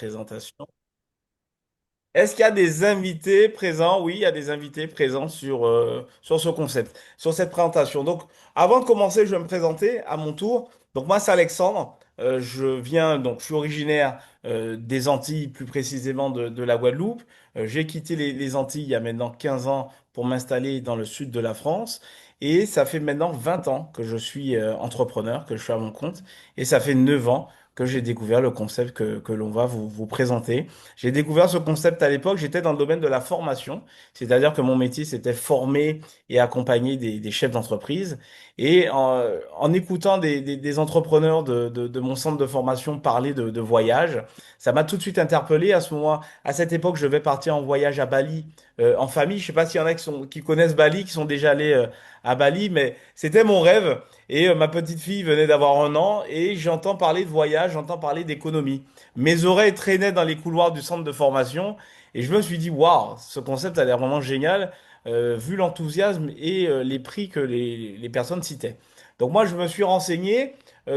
présentation. Est-ce qu'il y a des invités présents? Oui, il y a des invités présents sur ce concept, sur cette présentation. Donc, avant de commencer, je vais me présenter à mon tour. Donc, moi, c'est Alexandre. Je suis originaire des Antilles, plus précisément de la Guadeloupe. J'ai quitté les Antilles il y a maintenant 15 ans pour m'installer dans le sud de la France. Et ça fait maintenant 20 ans que je suis entrepreneur, que je suis à mon compte. Et ça fait 9 ans que j'ai découvert le concept que l'on va vous présenter. J'ai découvert ce concept à l'époque, j'étais dans le domaine de la formation, c'est-à-dire que mon métier, c'était former et accompagner des chefs d'entreprise. Et en écoutant des entrepreneurs de mon centre de formation parler de voyage, ça m'a tout de suite interpellé. À ce moment, à cette époque, je devais partir en voyage à Bali en famille. Je sais pas s'il y en a qui connaissent Bali, qui sont déjà allés à Bali, mais c'était mon rêve. Et ma petite fille venait d'avoir 1 an et j'entends parler de voyage, j'entends parler d'économie. Mes oreilles traînaient dans les couloirs du centre de formation et je me suis dit, waouh, ce concept a l'air vraiment génial, vu l'enthousiasme et les prix que les personnes citaient. Donc moi, je me suis renseigné.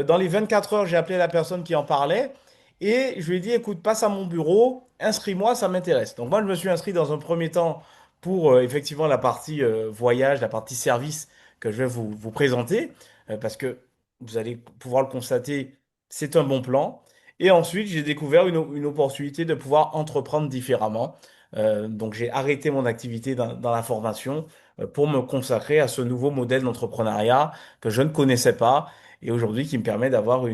Dans les 24 heures, j'ai appelé la personne qui en parlait et je lui ai dit, écoute, passe à mon bureau, inscris-moi, ça m'intéresse. Donc moi, je me suis inscrit dans un premier temps pour effectivement la partie voyage, la partie service que je vais vous présenter, parce que vous allez pouvoir le constater, c'est un bon plan. Et ensuite, j'ai découvert une opportunité de pouvoir entreprendre différemment. Donc, j'ai arrêté mon activité dans la formation pour me consacrer à ce nouveau modèle d'entrepreneuriat que je ne connaissais pas et aujourd'hui qui me permet d'avoir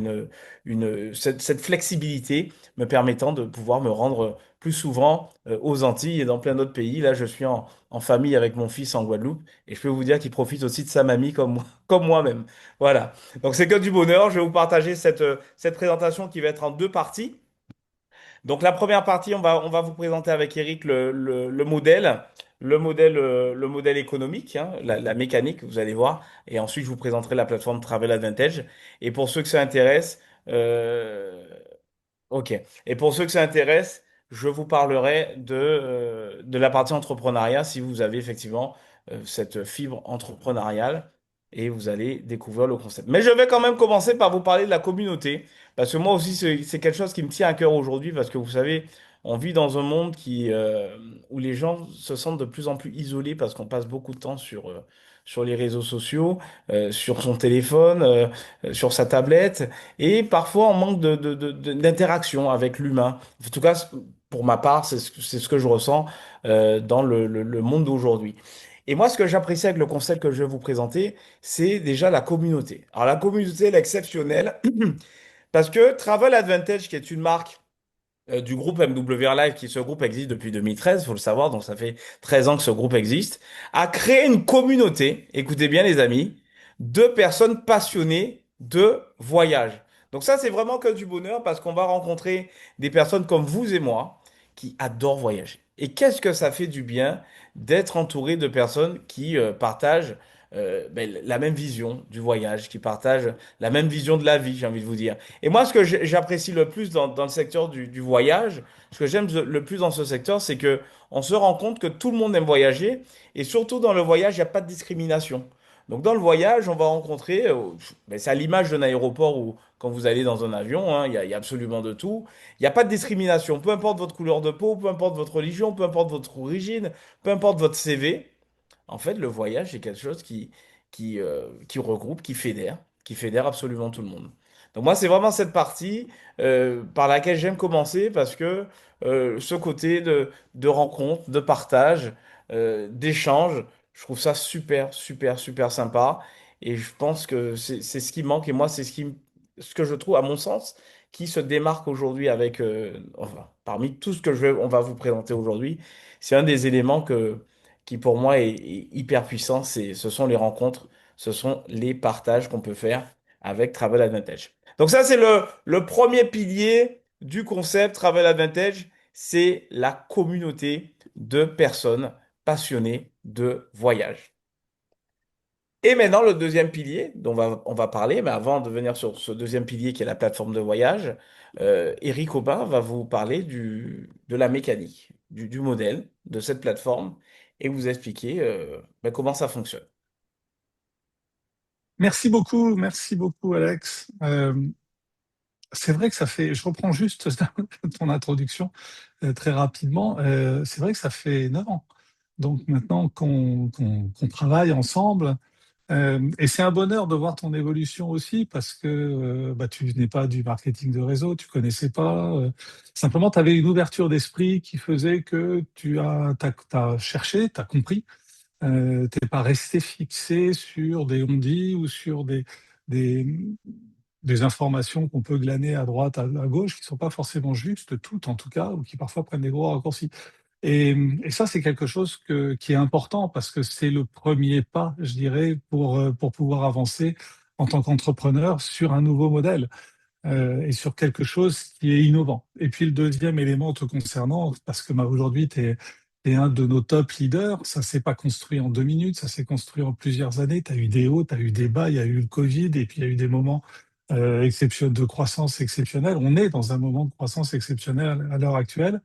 cette flexibilité me permettant de pouvoir me rendre plus souvent aux Antilles et dans plein d'autres pays. Là, je suis en famille avec mon fils en Guadeloupe et je peux vous dire qu'il profite aussi de sa mamie comme moi-même. Voilà. Donc c'est que du bonheur. Je vais vous partager cette présentation qui va être en 2 parties. Donc la première partie, on va vous présenter avec Eric le modèle, le modèle économique, hein, la mécanique, vous allez voir. Et ensuite, je vous présenterai la plateforme Travel Advantage. Et pour ceux que ça intéresse, ok. Et pour ceux que ça intéresse, je vous parlerai de la partie entrepreneuriat si vous avez effectivement cette fibre entrepreneuriale et vous allez découvrir le concept. Mais je vais quand même commencer par vous parler de la communauté parce que moi aussi, c'est quelque chose qui me tient à cœur aujourd'hui parce que vous savez, on vit dans un monde où les gens se sentent de plus en plus isolés parce qu'on passe beaucoup de temps sur les réseaux sociaux, sur son téléphone, sur sa tablette. Et parfois, on manque d'interaction avec l'humain. En tout cas, pour ma part, c'est ce que je ressens dans le monde d'aujourd'hui. Et moi, ce que j'apprécie avec le concept que je vais vous présenter, c'est déjà la communauté. Alors, la communauté, elle est exceptionnelle parce que Travel Advantage, qui est une marque du groupe MWR Live, ce groupe existe depuis 2013, il faut le savoir, donc ça fait 13 ans que ce groupe existe, a créé une communauté, écoutez bien les amis, de personnes passionnées de voyage. Donc ça, c'est vraiment que du bonheur parce qu'on va rencontrer des personnes comme vous et moi qui adorent voyager. Et qu'est-ce que ça fait du bien d'être entouré de personnes qui partagent la même vision du voyage, qui partagent la même vision de la vie, j'ai envie de vous dire. Et moi, ce que j'apprécie le plus dans le secteur du voyage, ce que j'aime le plus dans ce secteur, c'est que on se rend compte que tout le monde aime voyager et surtout dans le voyage, il n'y a pas de discrimination. Donc dans le voyage, on va rencontrer, c'est à l'image d'un aéroport où quand vous allez dans un avion, hein, il y a absolument de tout. Il n'y a pas de discrimination, peu importe votre couleur de peau, peu importe votre religion, peu importe votre origine, peu importe votre CV. En fait, le voyage, c'est quelque chose qui regroupe, qui fédère absolument tout le monde. Donc moi, c'est vraiment cette partie par laquelle j'aime commencer parce que ce côté de rencontre, de partage, d'échange, je trouve ça super, super, super sympa. Et je pense que c'est ce qui manque. Et moi, c'est ce que je trouve, à mon sens, qui se démarque aujourd'hui enfin, parmi tout ce que on va vous présenter aujourd'hui. C'est un des éléments qui pour moi est hyper puissant. Ce sont les rencontres, ce sont les partages qu'on peut faire avec Travel Advantage. Donc ça, c'est le premier pilier du concept Travel Advantage, c'est la communauté de personnes passionnées de voyage. Et maintenant, le deuxième pilier dont on va parler, mais avant de venir sur ce deuxième pilier qui est la plateforme de voyage, Eric Aubin va vous parler de la mécanique, du modèle de cette plateforme et vous expliquer comment ça fonctionne. Merci beaucoup, Alex. c'est vrai que ça fait, je reprends juste ton introduction très rapidement, c'est vrai que ça fait 9 ans. Donc maintenant qu'on travaille ensemble, et c'est un bonheur de voir ton évolution aussi parce que bah, tu venais pas du marketing de réseau, tu connaissais pas. Simplement, tu avais une ouverture d'esprit qui faisait que t'as cherché, tu as compris. T'es pas resté fixé sur des on-dit ou sur des, des informations qu'on peut glaner à droite, à gauche, qui sont pas forcément justes, toutes en tout cas, ou qui parfois prennent des gros raccourcis. Et ça, c'est quelque chose qui est important parce que c'est le premier pas, je dirais, pour pouvoir avancer en tant qu'entrepreneur sur un nouveau modèle et sur quelque chose qui est innovant. Et puis le deuxième élément te concernant, parce que bah, aujourd'hui, tu es un de nos top leaders, ça s'est pas construit en 2 minutes, ça s'est construit en plusieurs années, tu as eu des hauts, tu as eu des bas, il y a eu le Covid, et puis il y a eu des moments de croissance exceptionnelle. On est dans un moment de croissance exceptionnelle à l'heure actuelle.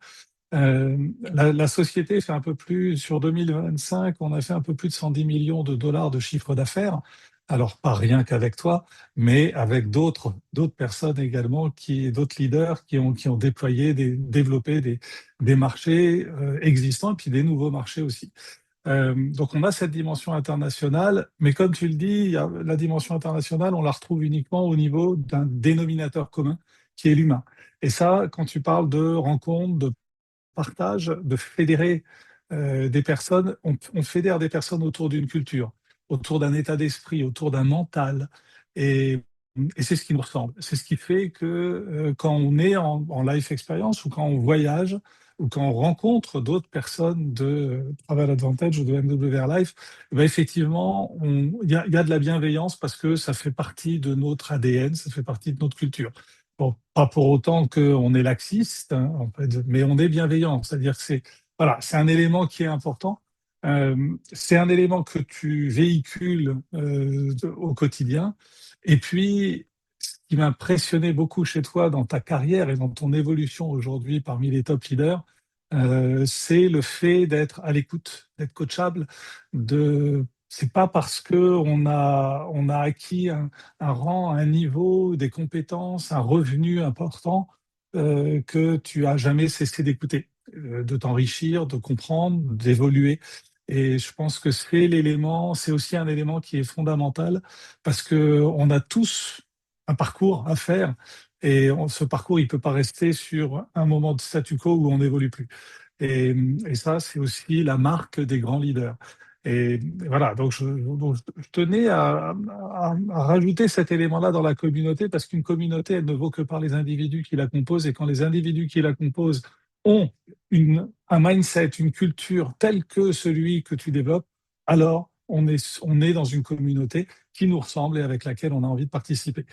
La société fait un peu plus, sur 2025, on a fait un peu plus de 110 millions de dollars de chiffre d'affaires. Alors, pas rien qu'avec toi, mais avec d'autres personnes également, d'autres leaders qui ont développé des marchés existants et puis des nouveaux marchés aussi. Donc, on a cette dimension internationale, mais comme tu le dis, la dimension internationale, on la retrouve uniquement au niveau d'un dénominateur commun qui est l'humain. Et ça, quand tu parles de rencontres, de partage, de fédérer des personnes. On fédère des personnes autour d'une culture, autour d'un état d'esprit, autour d'un mental. Et, et c'est ce qui nous ressemble. C'est ce qui fait que quand on est en life experience ou quand on voyage ou quand on rencontre d'autres personnes de Travel Advantage ou de MWR Life, eh ben effectivement, il y a de la bienveillance parce que ça fait partie de notre ADN, ça fait partie de notre culture. Bon, pas pour autant qu'on est laxiste, hein, en fait, mais on est bienveillant. C'est-à-dire que voilà, c'est un élément qui est important. C'est un élément que tu véhicules au quotidien. Et puis, ce qui m'a impressionné beaucoup chez toi dans ta carrière et dans ton évolution aujourd'hui parmi les top leaders, c'est le fait d'être à l'écoute, d'être coachable. C'est pas parce que on a acquis un rang, un niveau, des compétences, un revenu important, que tu as jamais cessé d'écouter, de t'enrichir, de comprendre, d'évoluer. Et je pense que c'est aussi un élément qui est fondamental parce que on a tous un parcours à faire et ce parcours, il peut pas rester sur un moment de statu quo où on n'évolue plus. Et ça, c'est aussi la marque des grands leaders. Et voilà, donc je tenais à rajouter cet élément-là dans la communauté parce qu'une communauté, elle ne vaut que par les individus qui la composent. Et quand les individus qui la composent ont un mindset, une culture telle que celui que tu développes, alors on est dans une communauté qui nous ressemble et avec laquelle on a envie de participer.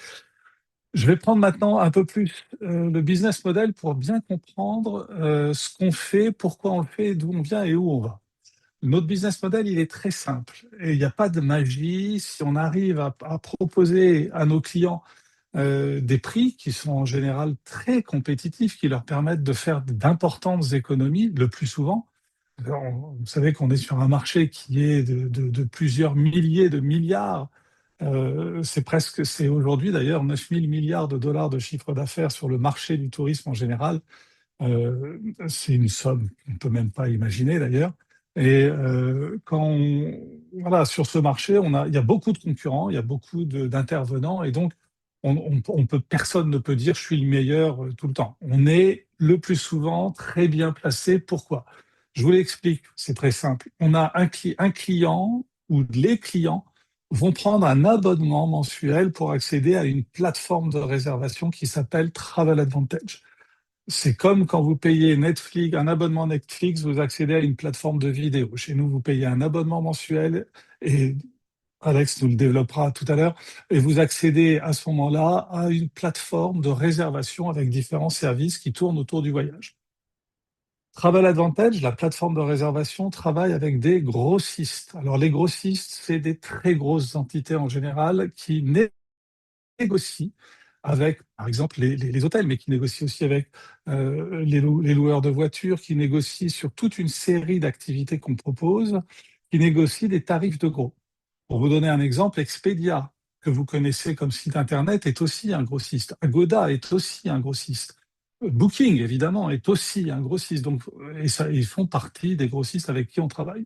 Je vais prendre maintenant un peu plus le business model pour bien comprendre ce qu'on fait, pourquoi on le fait, d'où on vient et où on va. Notre business model, il est très simple et il n'y a pas de magie. Si on arrive à proposer à nos clients des prix qui sont en général très compétitifs, qui leur permettent de faire d'importantes économies, le plus souvent. Vous savez qu'on est sur un marché qui est de plusieurs milliers de milliards. C'est aujourd'hui d'ailleurs 9 000 milliards de dollars de chiffre d'affaires sur le marché du tourisme en général. Euh, c'est une somme qu'on ne peut même pas imaginer d'ailleurs. Et voilà, sur ce marché, il y a beaucoup de concurrents, il y a beaucoup d'intervenants, et donc personne ne peut dire je suis le meilleur tout le temps. On est le plus souvent très bien placé. Pourquoi? Je vous l'explique, c'est très simple. On a un client ou les clients vont prendre un abonnement mensuel pour accéder à une plateforme de réservation qui s'appelle Travel Advantage. C'est comme quand vous payez Netflix, un abonnement Netflix, vous accédez à une plateforme de vidéo. Chez nous, vous payez un abonnement mensuel et Alex nous le développera tout à l'heure, et vous accédez à ce moment-là à une plateforme de réservation avec différents services qui tournent autour du voyage. Travel Advantage, la plateforme de réservation, travaille avec des grossistes. Alors les grossistes, c'est des très grosses entités en général qui négocient avec, par exemple, les hôtels, mais qui négocient aussi avec les loueurs de voitures, qui négocient sur toute une série d'activités qu'on propose, qui négocient des tarifs de gros. Pour vous donner un exemple, Expedia. que vous connaissez comme site Internet est aussi un grossiste. Agoda est aussi un grossiste. Booking, évidemment, est aussi un grossiste. Donc, et ça, ils font partie des grossistes avec qui on travaille.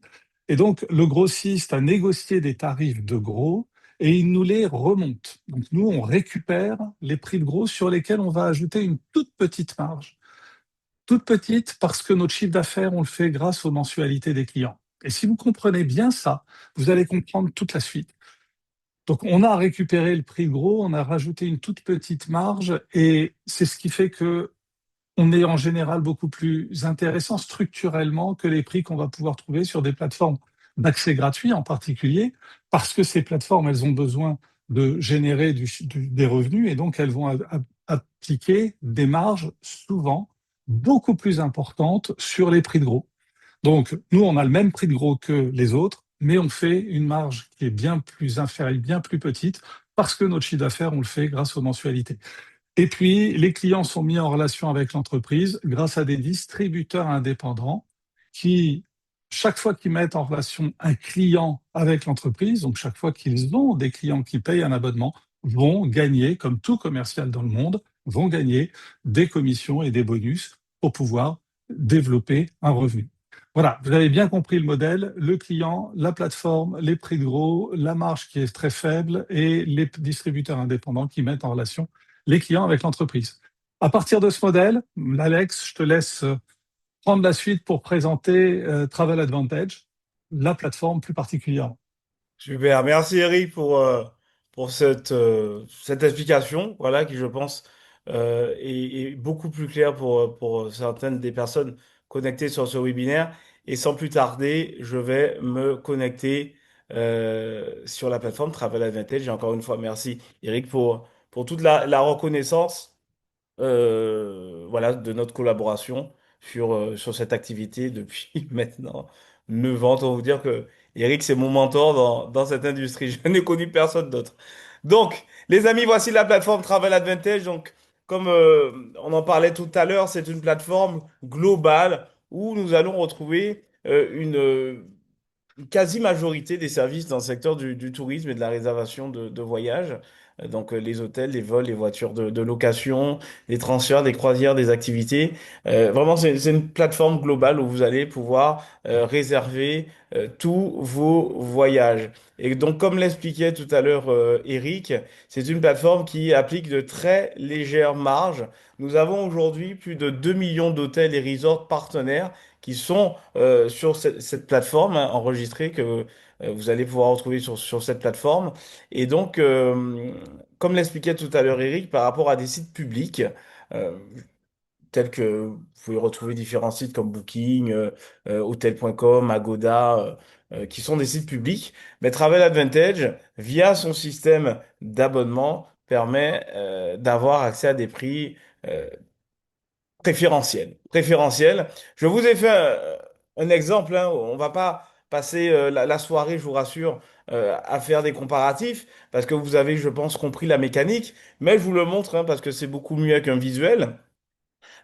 Et donc, le grossiste a négocié des tarifs de gros et il nous les remonte. Donc, nous, on récupère les prix de gros sur lesquels on va ajouter une toute petite marge. Toute petite parce que notre chiffre d'affaires, on le fait grâce aux mensualités des clients. Et si vous comprenez bien ça, vous allez comprendre toute la suite. Donc, on a récupéré le prix gros, on a rajouté une toute petite marge et c'est ce qui fait que on est en général beaucoup plus intéressant structurellement que les prix qu'on va pouvoir trouver sur des plateformes d'accès gratuit en particulier, parce que ces plateformes, elles ont besoin de générer des revenus et donc elles vont appliquer des marges souvent beaucoup plus importantes sur les prix de gros. Donc, nous, on a le même prix de gros que les autres, mais on fait une marge qui est bien plus inférieure, bien plus petite, parce que notre chiffre d'affaires, on le fait grâce aux mensualités. Et puis, les clients sont mis en relation avec l'entreprise grâce à des distributeurs indépendants qui, chaque fois qu'ils mettent en relation un client avec l'entreprise, donc chaque fois qu'ils ont des clients qui payent un abonnement, vont gagner, comme tout commercial dans le monde, vont gagner des commissions et des bonus pour pouvoir développer un revenu. Voilà, vous avez bien compris le modèle, le client, la plateforme, les prix de gros, la marge qui est très faible et les distributeurs indépendants qui mettent en relation les clients avec l'entreprise. À partir de ce modèle, Alex, je te laisse prendre la suite pour présenter Travel Advantage, la plateforme plus particulièrement. Super, merci Eric pour cette explication, voilà, qui je pense est beaucoup plus claire pour certaines des personnes connectées sur ce webinaire. Et sans plus tarder, je vais me connecter sur la plateforme Travel Advantage. Et encore une fois, merci Eric pour toute la reconnaissance voilà, de notre collaboration sur cette activité depuis maintenant 9 ans. Autant vous dire que Eric, c'est mon mentor dans cette industrie. Je n'ai connu personne d'autre. Donc, les amis, voici la plateforme Travel Advantage. Donc, comme on en parlait tout à l'heure, c'est une plateforme globale où nous allons retrouver une quasi-majorité des services dans le secteur du tourisme et de la réservation de voyages. Donc les hôtels, les vols, les voitures de location, les transferts, des croisières, des activités. Vraiment, c'est une plateforme globale où vous allez pouvoir réserver tous vos voyages. Et donc, comme l'expliquait tout à l'heure Eric, c'est une plateforme qui applique de très légères marges. Nous avons aujourd'hui plus de 2 millions d'hôtels et resorts partenaires qui sont sur cette plateforme hein, enregistrée que vous allez pouvoir retrouver sur cette plateforme. Et donc, comme l'expliquait tout à l'heure Eric, par rapport à des sites publics, euh, tels que vous pouvez retrouver différents sites comme Booking, Hotel.com, Agoda, qui sont des sites publics, mais Travel Advantage, via son système d'abonnement, permet d'avoir accès à des prix préférentiel. Préférentiel. Je vous ai fait un exemple, hein. On va pas passer la soirée, je vous rassure, à faire des comparatifs, parce que vous avez, je pense, compris la mécanique, mais je vous le montre, hein, parce que c'est beaucoup mieux qu'un visuel.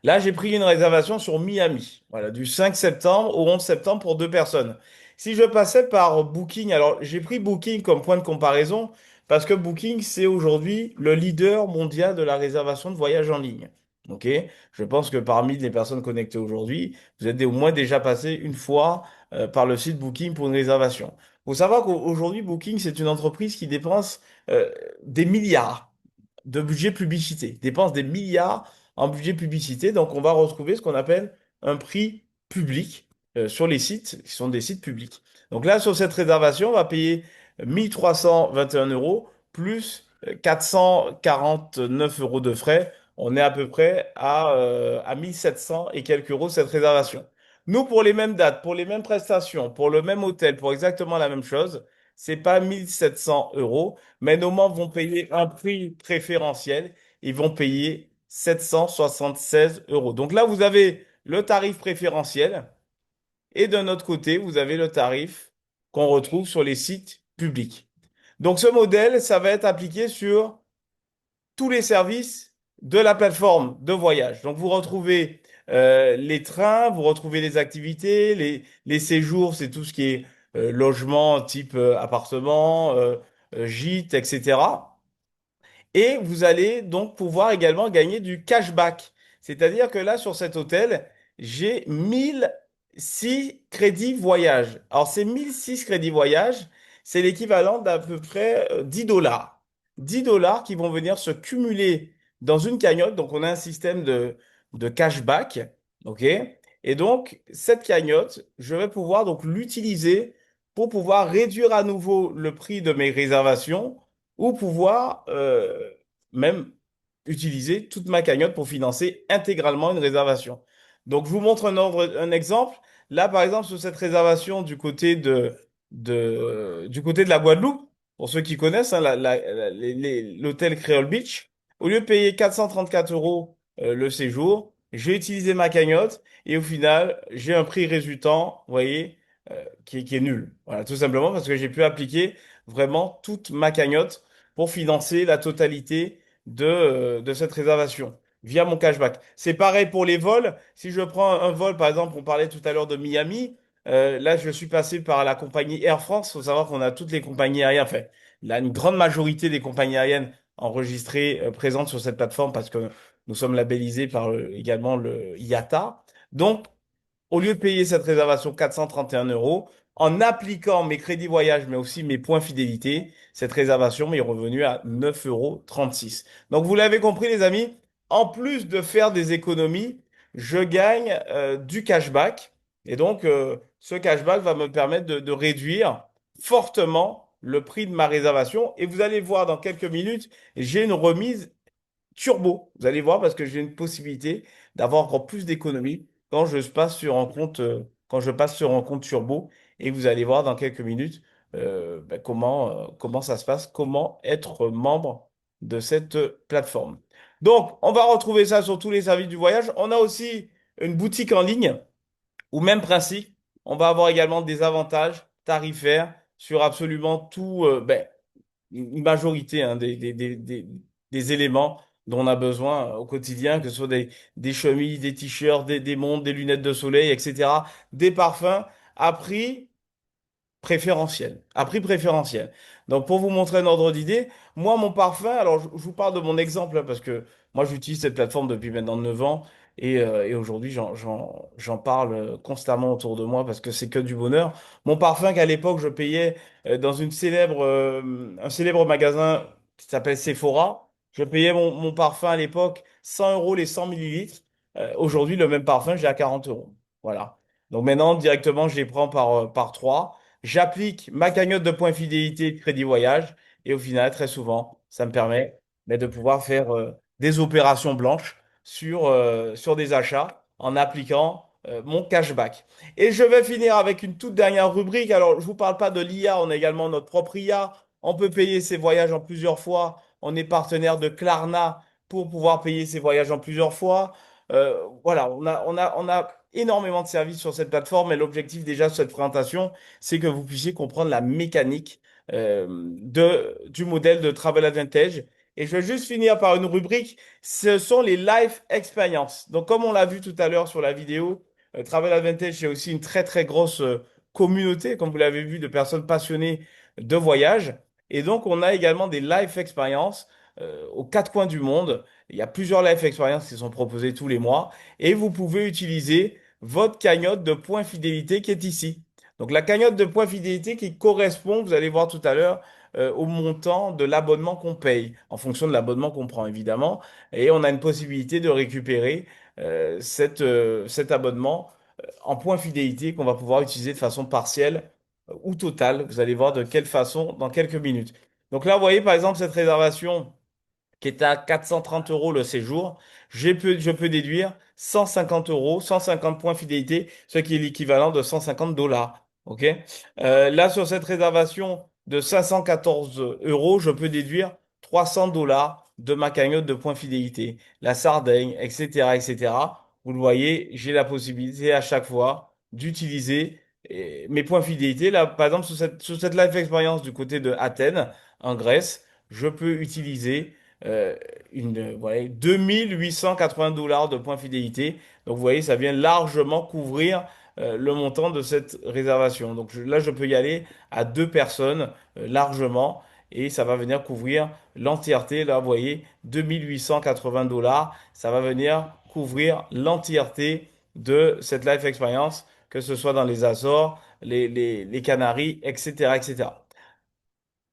Là, j'ai pris une réservation sur Miami, voilà, du 5 septembre au 11 septembre pour deux personnes. Si je passais par Booking, alors j'ai pris Booking comme point de comparaison parce que Booking, c'est aujourd'hui le leader mondial de la réservation de voyages en ligne. Ok? Je pense que parmi les personnes connectées aujourd'hui, vous êtes au moins déjà passé une fois par le site Booking pour une réservation. Il faut savoir qu'aujourd'hui, Booking, c'est une entreprise qui dépense euh, des milliards de budget publicité, dépense des milliards en budget publicité. Donc, on va retrouver ce qu'on appelle un prix public sur les sites qui sont des sites publics. Donc là, sur cette réservation, on va payer 1321 euros plus 449 euros de frais. On est à peu près à 1700 et quelques euros cette réservation. Nous, pour les mêmes dates, pour les mêmes prestations, pour le même hôtel, pour exactement la même chose, c'est pas 1700 euros, mais nos membres vont payer un prix préférentiel. Ils vont payer 776 euros. Donc là, vous avez le tarif préférentiel et d'un autre côté, vous avez le tarif qu'on retrouve sur les sites publics. Donc ce modèle, ça va être appliqué sur tous les services de la plateforme de voyage. Donc vous retrouvez les trains, vous retrouvez les activités, les séjours, c'est tout ce qui est logement type appartement, gîtes, etc. Et vous allez donc pouvoir également gagner du cashback. C'est-à-dire que là, sur cet hôtel, j'ai 1006 crédits voyage. Alors, ces 1006 crédits voyage, c'est l'équivalent d'à peu près 10 dollars. 10 dollars qui vont venir se cumuler dans une cagnotte. Donc, on a un système de cashback. OK? Et donc, cette cagnotte, je vais pouvoir donc l'utiliser pour pouvoir réduire à nouveau le prix de mes réservations ou pouvoir même utiliser toute ma cagnotte pour financer intégralement une réservation. Donc, je vous montre un exemple. Là, par exemple, sur cette réservation du côté de la Guadeloupe, pour ceux qui connaissent, hein, l'hôtel Creole Beach, au lieu de payer 434 euros le séjour, j'ai utilisé ma cagnotte et au final, j'ai un prix résultant, vous voyez, qui est nul. Voilà, tout simplement parce que j'ai pu appliquer vraiment toute ma cagnotte pour financer la totalité de cette réservation via mon cashback. C'est pareil pour les vols. Si je prends un vol, par exemple, on parlait tout à l'heure de Miami, là, je suis passé par la compagnie Air France. Il faut savoir qu'on a toutes les compagnies aériennes, enfin, là, une grande majorité des compagnies aériennes enregistrées, présentes sur cette plateforme parce que nous sommes labellisés par également le IATA. Donc, au lieu de payer cette réservation 431 euros, en appliquant mes crédits voyage, mais aussi mes points fidélité, cette réservation m'est revenue à 9,36 euros. Donc, vous l'avez compris, les amis, en plus de faire des économies, je gagne du cashback. Et donc, ce cashback va me permettre de réduire fortement le prix de ma réservation. Et vous allez voir dans quelques minutes, j'ai une remise turbo. Vous allez voir parce que j'ai une possibilité d'avoir encore plus d'économies quand je passe sur un compte turbo. Et vous allez voir dans quelques minutes comment ça se passe, comment être membre de cette plateforme. Donc, on va retrouver ça sur tous les services du voyage. On a aussi une boutique en ligne ou même principe. On va avoir également des avantages tarifaires sur absolument tout, une majorité hein, des éléments dont on a besoin au quotidien, que ce soit des chemises, des t-shirts, des montres, des lunettes de soleil, etc., des parfums, à prix préférentiel, à prix préférentiel. Donc, pour vous montrer un ordre d'idée, moi, mon parfum, alors je vous parle de mon exemple, hein, parce que moi, j'utilise cette plateforme depuis maintenant 9 ans et aujourd'hui, j'en parle constamment autour de moi parce que c'est que du bonheur. Mon parfum qu'à l'époque, je payais dans un célèbre magasin qui s'appelle Sephora, je payais mon parfum à l'époque 100 euros les 100 millilitres. Aujourd'hui, le même parfum, j'ai à 40 euros. Voilà. Donc maintenant, directement, je les prends par 3. J'applique ma cagnotte de points fidélité de Crédit Voyage et au final, très souvent, ça me permet de pouvoir faire des opérations blanches sur des achats en appliquant mon cashback. Et je vais finir avec une toute dernière rubrique. Alors, je ne vous parle pas de l'IA, on a également notre propre IA. On peut payer ses voyages en plusieurs fois. On est partenaire de Klarna pour pouvoir payer ses voyages en plusieurs fois. Voilà, on a énormément de services sur cette plateforme et l'objectif déjà de cette présentation, c'est que vous puissiez comprendre la mécanique du modèle de Travel Advantage. Et je vais juste finir par une rubrique, ce sont les life experiences. Donc, comme on l'a vu tout à l'heure sur la vidéo, Travel Advantage, c'est aussi une très, très grosse communauté, comme vous l'avez vu, de personnes passionnées de voyage. Et donc, on a également des life experiences aux quatre coins du monde. Il y a plusieurs life experiences qui sont proposées tous les mois. Et vous pouvez utiliser votre cagnotte de points fidélité qui est ici. Donc la cagnotte de points fidélité qui correspond, vous allez voir tout à l'heure, au montant de l'abonnement qu'on paye, en fonction de l'abonnement qu'on prend évidemment. Et on a une possibilité de récupérer cet abonnement en points fidélité qu'on va pouvoir utiliser de façon partielle ou totale. Vous allez voir de quelle façon dans quelques minutes. Donc là, vous voyez par exemple cette réservation qui est à 430 euros le séjour, je peux déduire 150 euros, 150 points fidélité, ce qui est l'équivalent de 150 dollars. OK? Là, sur cette réservation de 514 euros, je peux déduire 300 dollars de ma cagnotte de points fidélité. La Sardaigne, etc., etc. Vous le voyez, j'ai la possibilité à chaque fois d'utiliser mes points fidélité. Là, par exemple, sur cette live expérience du côté de Athènes, en Grèce, je peux utiliser euh, voilà, 2880 dollars de points fidélité. Donc, vous voyez, ça vient largement couvrir le montant de cette réservation. Donc, là, je peux y aller à deux personnes largement. et ça va venir couvrir l'entièreté. Là, vous voyez, 2 880 $, ça va venir couvrir l'entièreté de cette life experience, que ce soit dans les Açores, les Canaries, etc., etc.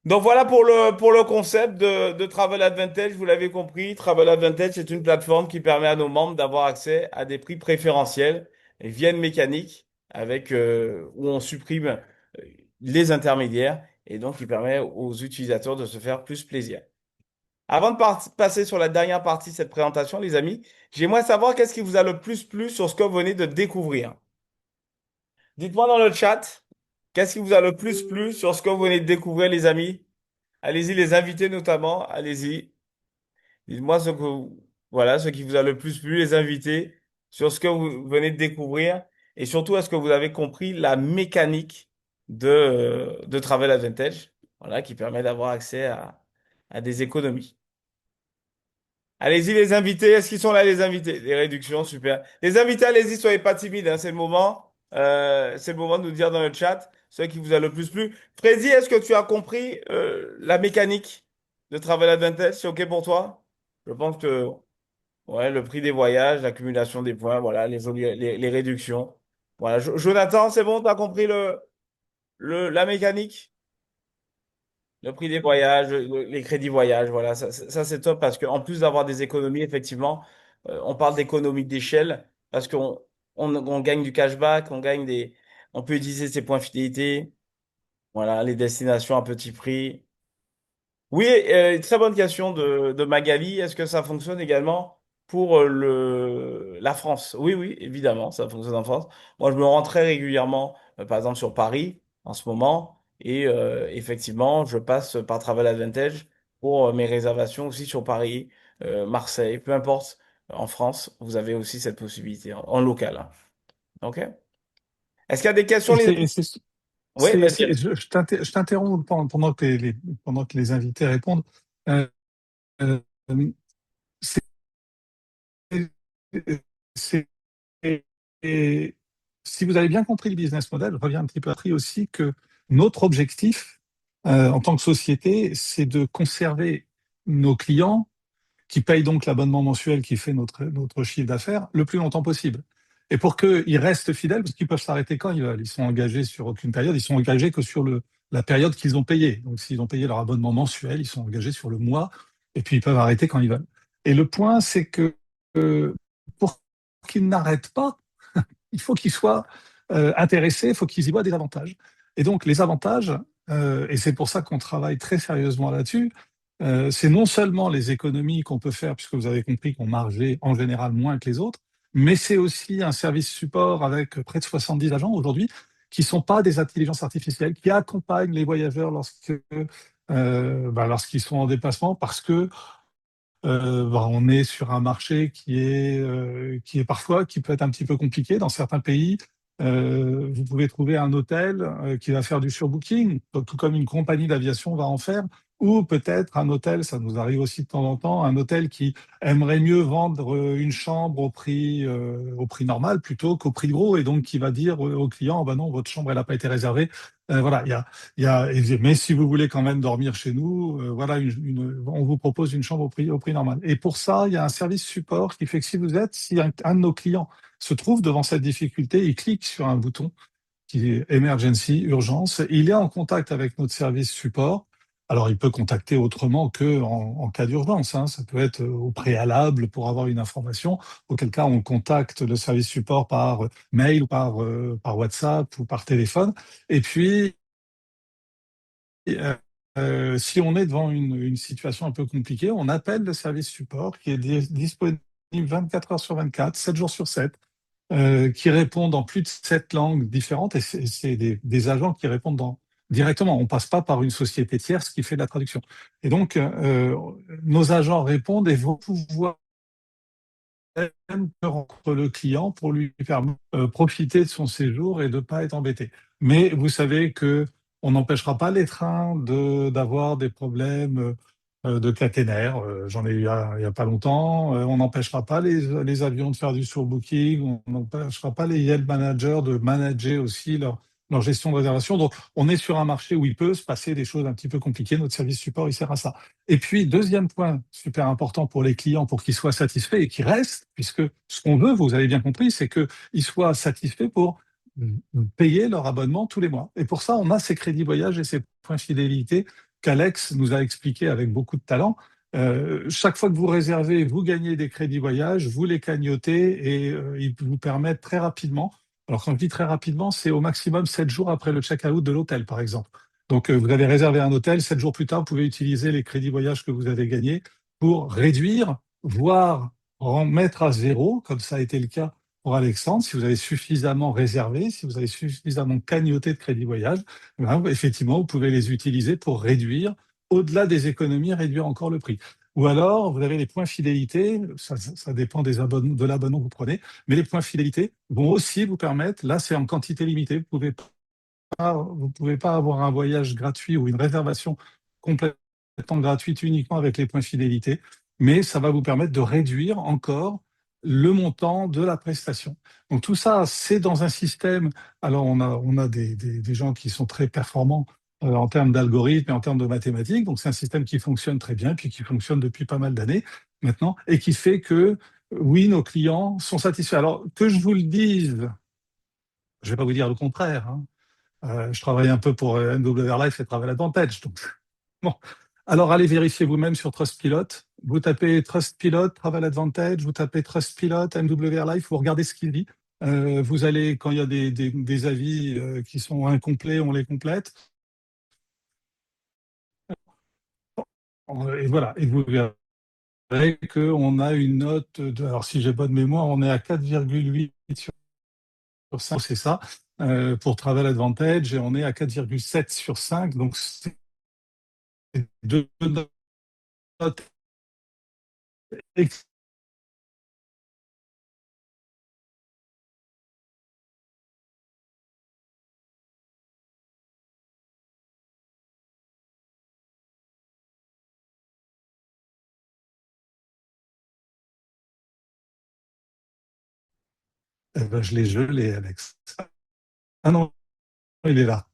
Donc voilà pour le concept de Travel Advantage, vous l'avez compris. Travel Advantage, c'est une plateforme qui permet à nos membres d'avoir accès à des prix préférentiels via une mécanique où on supprime les intermédiaires et donc qui permet aux utilisateurs de se faire plus plaisir. Avant de passer sur la dernière partie de cette présentation, les amis, j'aimerais savoir qu'est-ce qui vous a le plus plu sur ce que vous venez de découvrir. Dites-moi dans le chat, qu'est-ce qui vous a le plus plu sur ce que vous venez de découvrir, les amis? Allez-y, les invités notamment, allez-y. Dites-moi voilà, ce qui vous a le plus plu, les invités, sur ce que vous venez de découvrir. Et surtout, est-ce que vous avez compris la mécanique de Travel Advantage, voilà, qui permet d'avoir accès à des économies. Allez-y, les invités. Est-ce qu'ils sont là, les invités? Les réductions, super. Les invités, allez-y, soyez pas timides, hein, c'est le moment. C'est le moment de nous dire dans le chat ce qui vous a le plus plu. Freddy, est-ce que tu as compris la mécanique de Travel Advantage? C'est OK pour toi? Je pense que ouais, le prix des voyages, l'accumulation des points, voilà, les réductions. Voilà. Jonathan, c'est bon, tu as compris la mécanique? Le prix des voyages, les crédits voyages, voilà, ça, c'est top parce qu'en plus d'avoir des économies, effectivement, on parle d'économies d'échelle parce on gagne du cashback, on peut utiliser ses points fidélité, voilà, les destinations à petit prix. Oui, très bonne question de Magali. Est-ce que ça fonctionne également pour la France? Oui, oui, évidemment, ça fonctionne en France. Moi, je me rends très régulièrement, par exemple, sur Paris en ce moment. Et effectivement, je passe par Travel Advantage pour mes réservations aussi sur Paris, Marseille, peu importe. En France, vous avez aussi cette possibilité en local, hein. OK? Est-ce qu'il y a des questions, Et les c'est, amis? et c'est- Oui, vas-y. je t'interromps pendant que les invités répondent. Euh, euh, c'est, c'est- et si vous avez bien compris le business model, je reviens un petit peu après aussi que notre objectif en tant que société, c'est de conserver nos clients qui payent donc l'abonnement mensuel qui fait notre chiffre d'affaires le plus longtemps possible. Et pour qu'ils restent fidèles, parce qu'ils peuvent s'arrêter quand ils veulent, ils sont engagés sur aucune période, ils sont engagés que sur la période qu'ils ont payée. Donc s'ils ont payé leur abonnement mensuel, ils sont engagés sur le mois, et puis ils peuvent arrêter quand ils veulent. Et le point, c'est que pour qu'ils n'arrêtent pas, il faut qu'ils soient intéressés, il faut qu'ils y voient des avantages. Et donc les avantages, et c'est pour ça qu'on travaille très sérieusement là-dessus, c'est non seulement les économies qu'on peut faire, puisque vous avez compris qu'on margeait en général moins que les autres, mais c'est aussi un service support avec près de 70 agents aujourd'hui qui ne sont pas des intelligences artificielles, qui accompagnent les voyageurs lorsqu'ils sont en déplacement, parce que on est sur un marché qui est parfois, qui peut être un petit peu compliqué dans certains pays. Vous pouvez trouver un hôtel qui va faire du surbooking, tout comme une compagnie d'aviation va en faire, ou peut-être un hôtel, ça nous arrive aussi de temps en temps, un hôtel qui aimerait mieux vendre une chambre au prix normal plutôt qu'au prix gros, et donc qui va dire au client, ah ben non, votre chambre, elle n'a pas été réservée. Voilà, mais si vous voulez quand même dormir chez nous, voilà, on vous propose une chambre au prix normal. Et pour ça, il y a un service support qui fait que si un de nos clients se trouve devant cette difficulté, il clique sur un bouton qui est Emergency, urgence, il est en contact avec notre service support. Alors, il peut contacter autrement que en cas d'urgence, hein. Ça peut être au préalable pour avoir une information, auquel cas on contacte le service support par mail ou par WhatsApp ou par téléphone. Et puis, si on est devant une situation un peu compliquée, on appelle le service support qui est disponible 24 heures sur 24, 7 jours sur 7, qui répond dans plus de 7 langues différentes, et c'est des agents qui répondent directement. On passe pas par une société tierce qui fait de la traduction. Et donc, nos agents répondent et vont pouvoir rencontrer le client pour lui faire profiter de son séjour et de ne pas être embêté. Mais vous savez que on n'empêchera pas les trains d'avoir des problèmes de caténaire. J'en ai eu il y a pas longtemps. On n'empêchera pas les avions de faire du surbooking. On n'empêchera pas les Yelp managers de manager aussi leur gestion de réservation. Donc, on est sur un marché où il peut se passer des choses un petit peu compliquées. Notre service support, il sert à ça. Et puis, deuxième point super important pour les clients, pour qu'ils soient satisfaits et qu'ils restent, puisque ce qu'on veut, vous avez bien compris, c'est qu'ils soient satisfaits pour payer leur abonnement tous les mois. Et pour ça, on a ces crédits voyage et ces points fidélité qu'Alex nous a expliqué avec beaucoup de talent. Chaque fois que vous réservez, vous gagnez des crédits voyage, vous les cagnotez et ils vous permettent très rapidement. Alors quand je dis très rapidement, c'est au maximum 7 jours après le check-out de l'hôtel, par exemple. Donc vous avez réservé un hôtel, 7 jours plus tard, vous pouvez utiliser les crédits voyage que vous avez gagnés pour réduire, voire remettre à zéro, comme ça a été le cas pour Alexandre, si vous avez suffisamment réservé, si vous avez suffisamment cagnoté de crédits voyage, ben, effectivement, vous pouvez les utiliser pour réduire, au-delà des économies, réduire encore le prix. Ou alors, vous avez les points fidélité, ça dépend de l'abonnement que vous prenez, mais les points fidélité vont aussi vous permettre, là c'est en quantité limitée, vous pouvez pas avoir un voyage gratuit ou une réservation complètement gratuite uniquement avec les points fidélité, mais ça va vous permettre de réduire encore le montant de la prestation. Donc tout ça, c'est dans un système. Alors on a des gens qui sont très performants en termes d'algorithmes et en termes de mathématiques. Donc c'est un système qui fonctionne très bien, puis qui fonctionne depuis pas mal d'années maintenant, et qui fait que oui, nos clients sont satisfaits. Alors que je vous le dise, je vais pas vous dire le contraire, hein. Je travaille un peu pour NW Life et Travel Advantage. Donc, bon. Alors, allez vérifier vous-même sur Trustpilot. Vous tapez Trustpilot, Travel Advantage, vous tapez Trustpilot, NW Life, vous regardez ce qu'il dit. Vous allez, quand il y a des avis qui sont incomplets, on les complète. Et voilà. Et vous verrez qu'on a une note de, alors si j'ai bonne mémoire, on est à 4,8 sur 5, c'est ça, pour Travel Advantage, et on est à 4,7 sur 5. Donc, c'est deux notes. Eh ben, je l'ai gelé, Alex. Ah non, il est là.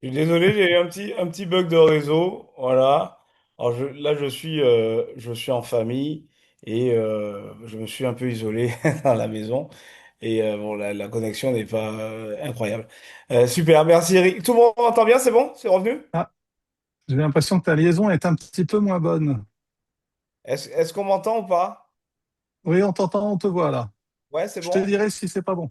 Je suis désolé, j'ai eu un petit bug de réseau. Voilà. Alors là, je suis en famille et je me suis un peu isolé dans la maison. Et bon, la connexion n'est pas incroyable. Super, merci Eric. Tout le monde m'entend bien, c'est bon? C'est revenu? Ah, j'ai l'impression que ta liaison est un petit peu moins bonne. Est-ce qu'on m'entend ou pas? Oui, on t'entend, on te voit là. Ouais, c'est Je te bon? dirai si c'est pas bon.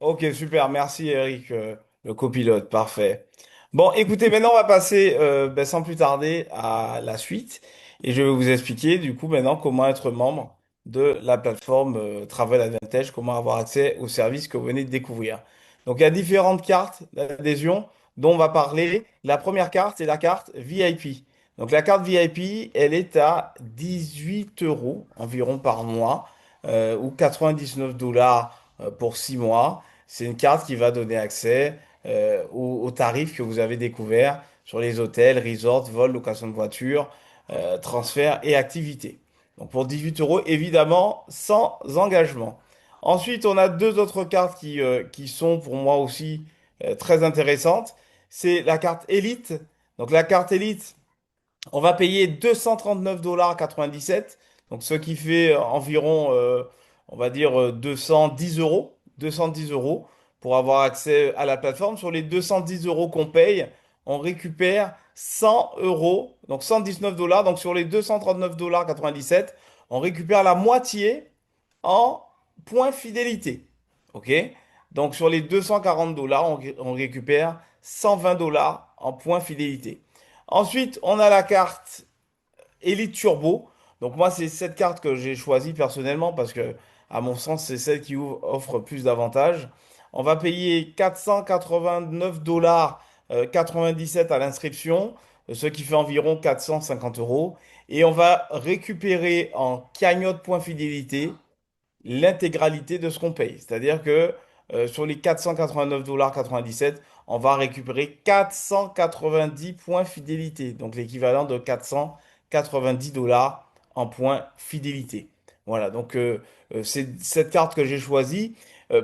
Ok, super, merci Eric, le copilote, parfait. Bon, écoutez, maintenant on va passer sans plus tarder à la suite et je vais vous expliquer du coup maintenant comment être membre de la plateforme Travel Advantage, comment avoir accès aux services que vous venez de découvrir. Donc il y a différentes cartes d'adhésion dont on va parler. La première carte, c'est la carte VIP. Donc la carte VIP, elle est à 18 euros environ par mois ou 99 dollars pour 6 mois. C'est une carte qui va donner accès aux tarifs que vous avez découverts sur les hôtels, resorts, vols, location de voitures, transferts et activités. Donc pour 18 euros, évidemment, sans engagement. Ensuite, on a deux autres cartes qui sont pour moi aussi très intéressantes. C'est la carte Elite. Donc la carte Elite, on va payer 239,97 $, donc ce qui fait environ, on va dire, 210 euros. 210 euros pour avoir accès à la plateforme. Sur les 210 euros qu'on paye, on récupère 100 euros, donc 119 dollars. Donc sur les 239,97 $, on récupère la moitié en points fidélité. OK? Donc sur les 240 dollars, on récupère 120 dollars en points fidélité. Ensuite, on a la carte Elite Turbo. Donc moi, c'est cette carte que j'ai choisie personnellement parce que, à mon sens, c'est celle qui offre plus d'avantages. On va payer 489 dollars 97 à l'inscription, ce qui fait environ 450 euros. Et on va récupérer en cagnotte point fidélité l'intégralité de ce qu'on paye. C'est-à-dire que sur les 489,97 $, on va récupérer 490 points fidélité, donc l'équivalent de 490 dollars en points fidélité. Voilà, donc c'est cette carte que j'ai choisie.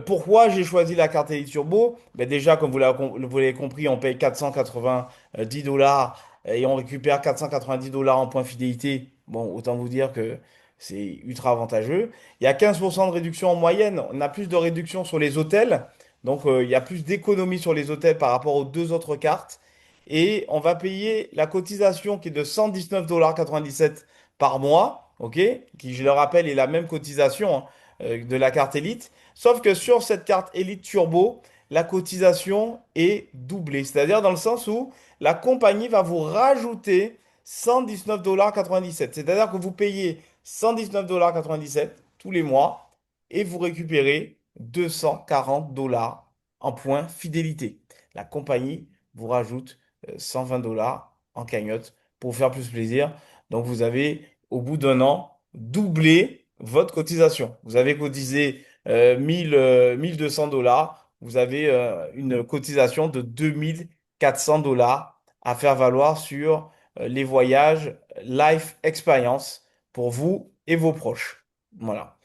Pourquoi j'ai choisi la carte Elite Turbo? Ben déjà, comme vous l'avez compris, on paye 490 dollars et on récupère 490 dollars en points fidélité. Bon, autant vous dire que c'est ultra avantageux. Il y a 15% de réduction en moyenne. On a plus de réduction sur les hôtels. Donc, il y a plus d'économies sur les hôtels par rapport aux deux autres cartes. Et on va payer la cotisation qui est de 119,97 $ par mois, ok? Qui, je le rappelle, est la même cotisation, hein, de la carte Elite. Sauf que sur cette carte Elite Turbo, la cotisation est doublée. C'est-à-dire dans le sens où la compagnie va vous rajouter 119,97 $. C'est-à-dire que vous payez 119,97 $ tous les mois et vous récupérez 240 dollars en points fidélité. La compagnie vous rajoute 120 dollars en cagnotte pour vous faire plus plaisir. Donc vous avez, au bout d'un an, doublé votre cotisation. Vous avez cotisé 1200 dollars. Vous avez une cotisation de 2400 dollars à faire valoir sur les voyages Life Experience pour vous et vos proches. Voilà.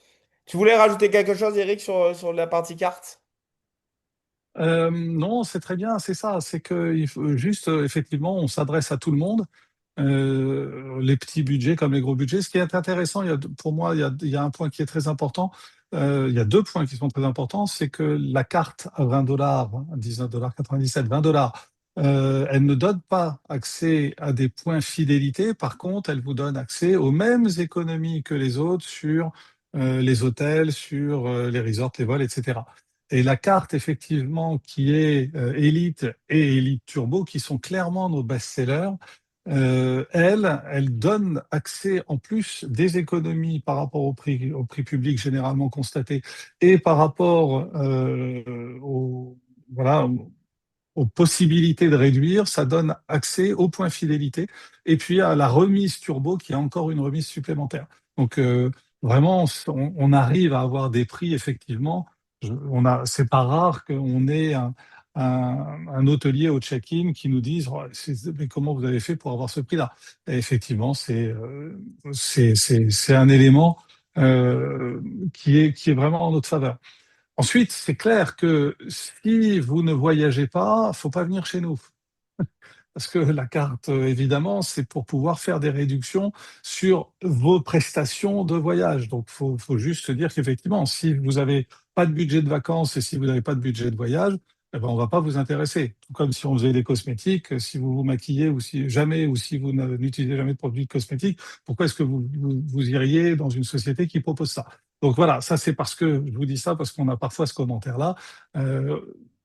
Tu voulais rajouter quelque chose, Eric, sur la partie carte? Non, c'est très bien, c'est ça. C'est que il faut juste, effectivement, on s'adresse à tout le monde, les petits budgets comme les gros budgets. Ce qui est intéressant, pour moi, il y a un point qui est très important. Il y a deux points qui sont très importants. C'est que la carte à 20 dollars, 19,97 $, 20 dollars, elle ne donne pas accès à des points fidélité. Par contre, elle vous donne accès aux mêmes économies que les autres sur les hôtels, sur les resorts, les vols, etc. Et la carte, effectivement, qui est Elite et Elite Turbo, qui sont clairement nos best-sellers, elle donne accès en plus des économies par rapport au prix public généralement constaté et par rapport voilà, aux possibilités de réduire, ça donne accès aux points fidélité et puis à la remise turbo qui est encore une remise supplémentaire. Donc vraiment, on arrive à avoir des prix effectivement. C'est pas rare qu'on ait un hôtelier au check-in qui nous dise oh, mais comment vous avez fait pour avoir ce prix-là? Et effectivement, c'est un élément qui est vraiment en notre faveur. Ensuite, c'est clair que si vous ne voyagez pas, faut pas venir chez nous. Parce que la carte, évidemment, c'est pour pouvoir faire des réductions sur vos prestations de voyage. Donc, faut juste se dire qu'effectivement, si vous n'avez pas de budget de vacances et si vous n'avez pas de budget de voyage, eh ben, on va pas vous intéresser. Tout comme si on faisait des cosmétiques, si vous vous maquillez ou si vous n'utilisez jamais de produits cosmétiques, pourquoi est-ce que vous iriez dans une société qui propose ça? Donc voilà, ça c'est parce que je vous dis ça parce qu'on a parfois ce commentaire-là. Euh,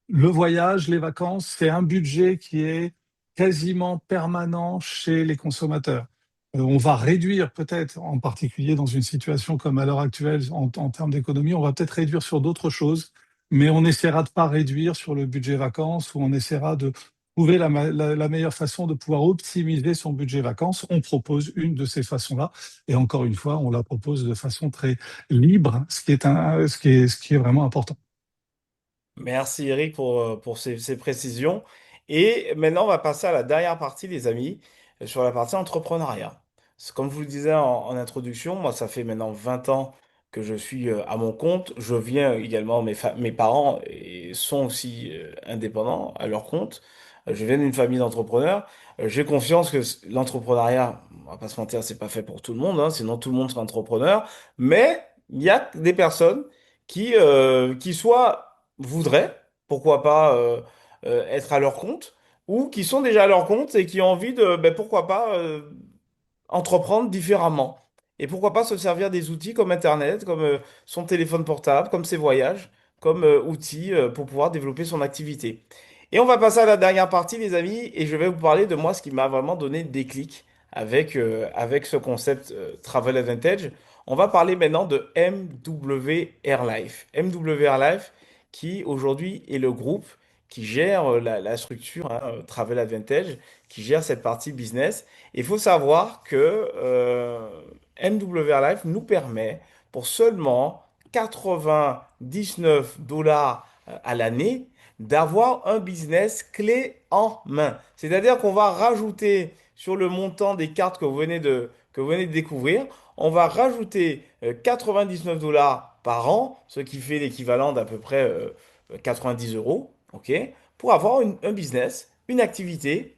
le voyage, les vacances, c'est un budget qui est quasiment permanent chez les consommateurs. On va réduire peut-être, en particulier dans une situation comme à l'heure actuelle en termes d'économie, on va peut-être réduire sur d'autres choses, mais on essaiera de pas réduire sur le budget vacances ou on essaiera de trouver la meilleure façon de pouvoir optimiser son budget vacances. On propose une de ces façons-là et encore une fois, on la propose de façon très libre, ce qui est vraiment important. Merci Eric pour ces précisions. Et maintenant, on va passer à la dernière partie, les amis, sur la partie entrepreneuriat. Comme je vous le disais en introduction, moi, ça fait maintenant 20 ans que je suis à mon compte. Je viens également, mes parents sont aussi indépendants à leur compte. Je viens d'une famille d'entrepreneurs. J'ai confiance que l'entrepreneuriat, on va pas se mentir, c'est pas fait pour tout le monde, hein, sinon tout le monde serait entrepreneur. Mais il y a des personnes qui soit voudraient, pourquoi pas, être à leur compte, ou qui sont déjà à leur compte et qui ont envie de, ben, pourquoi pas, entreprendre différemment. Et pourquoi pas se servir des outils comme Internet, comme son téléphone portable, comme ses voyages, comme outil pour pouvoir développer son activité. Et on va passer à la dernière partie, les amis, et je vais vous parler de moi, ce qui m'a vraiment donné le déclic avec ce concept Travel Advantage. On va parler maintenant de MW Airlife. MW Airlife, qui aujourd'hui est le groupe qui gère la structure, hein, Travel Advantage, qui gère cette partie business. Il faut savoir que MW Life nous permet, pour seulement 99 dollars à l'année, d'avoir un business clé en main. C'est-à-dire qu'on va rajouter sur le montant des cartes que vous venez de découvrir, on va rajouter 99 dollars par an, ce qui fait l'équivalent d'à peu près 90 euros, ok, pour avoir un business, une activité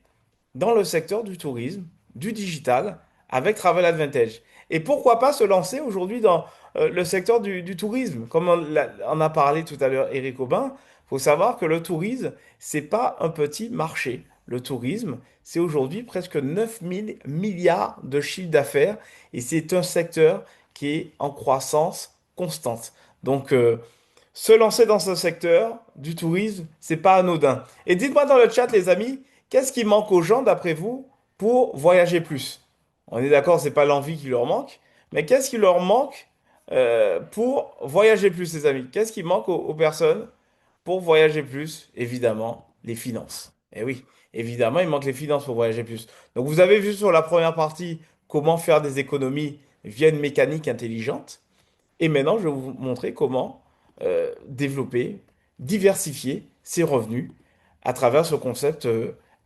dans le secteur du tourisme, du digital, avec Travel Advantage. Et pourquoi pas se lancer aujourd'hui dans le secteur du tourisme? Comme on a parlé tout à l'heure, Eric Aubin, il faut savoir que le tourisme, c'est pas un petit marché. Le tourisme, c'est aujourd'hui presque 9 000 milliards de chiffre d'affaires et c'est un secteur qui est en croissance constante. Donc, se lancer dans ce secteur du tourisme, c'est pas anodin. Et dites-moi dans le chat, les amis, qu'est-ce qui manque aux gens, d'après vous, pour voyager plus? On est d'accord, c'est pas l'envie qui leur manque, mais qu'est-ce qui leur manque pour voyager plus, les amis? Qu'est-ce qui manque aux personnes pour voyager plus? Évidemment, les finances. Eh oui, évidemment, il manque les finances pour voyager plus. Donc, vous avez vu sur la première partie comment faire des économies via une mécanique intelligente. Et maintenant, je vais vous montrer comment développer, diversifier ses revenus à travers ce concept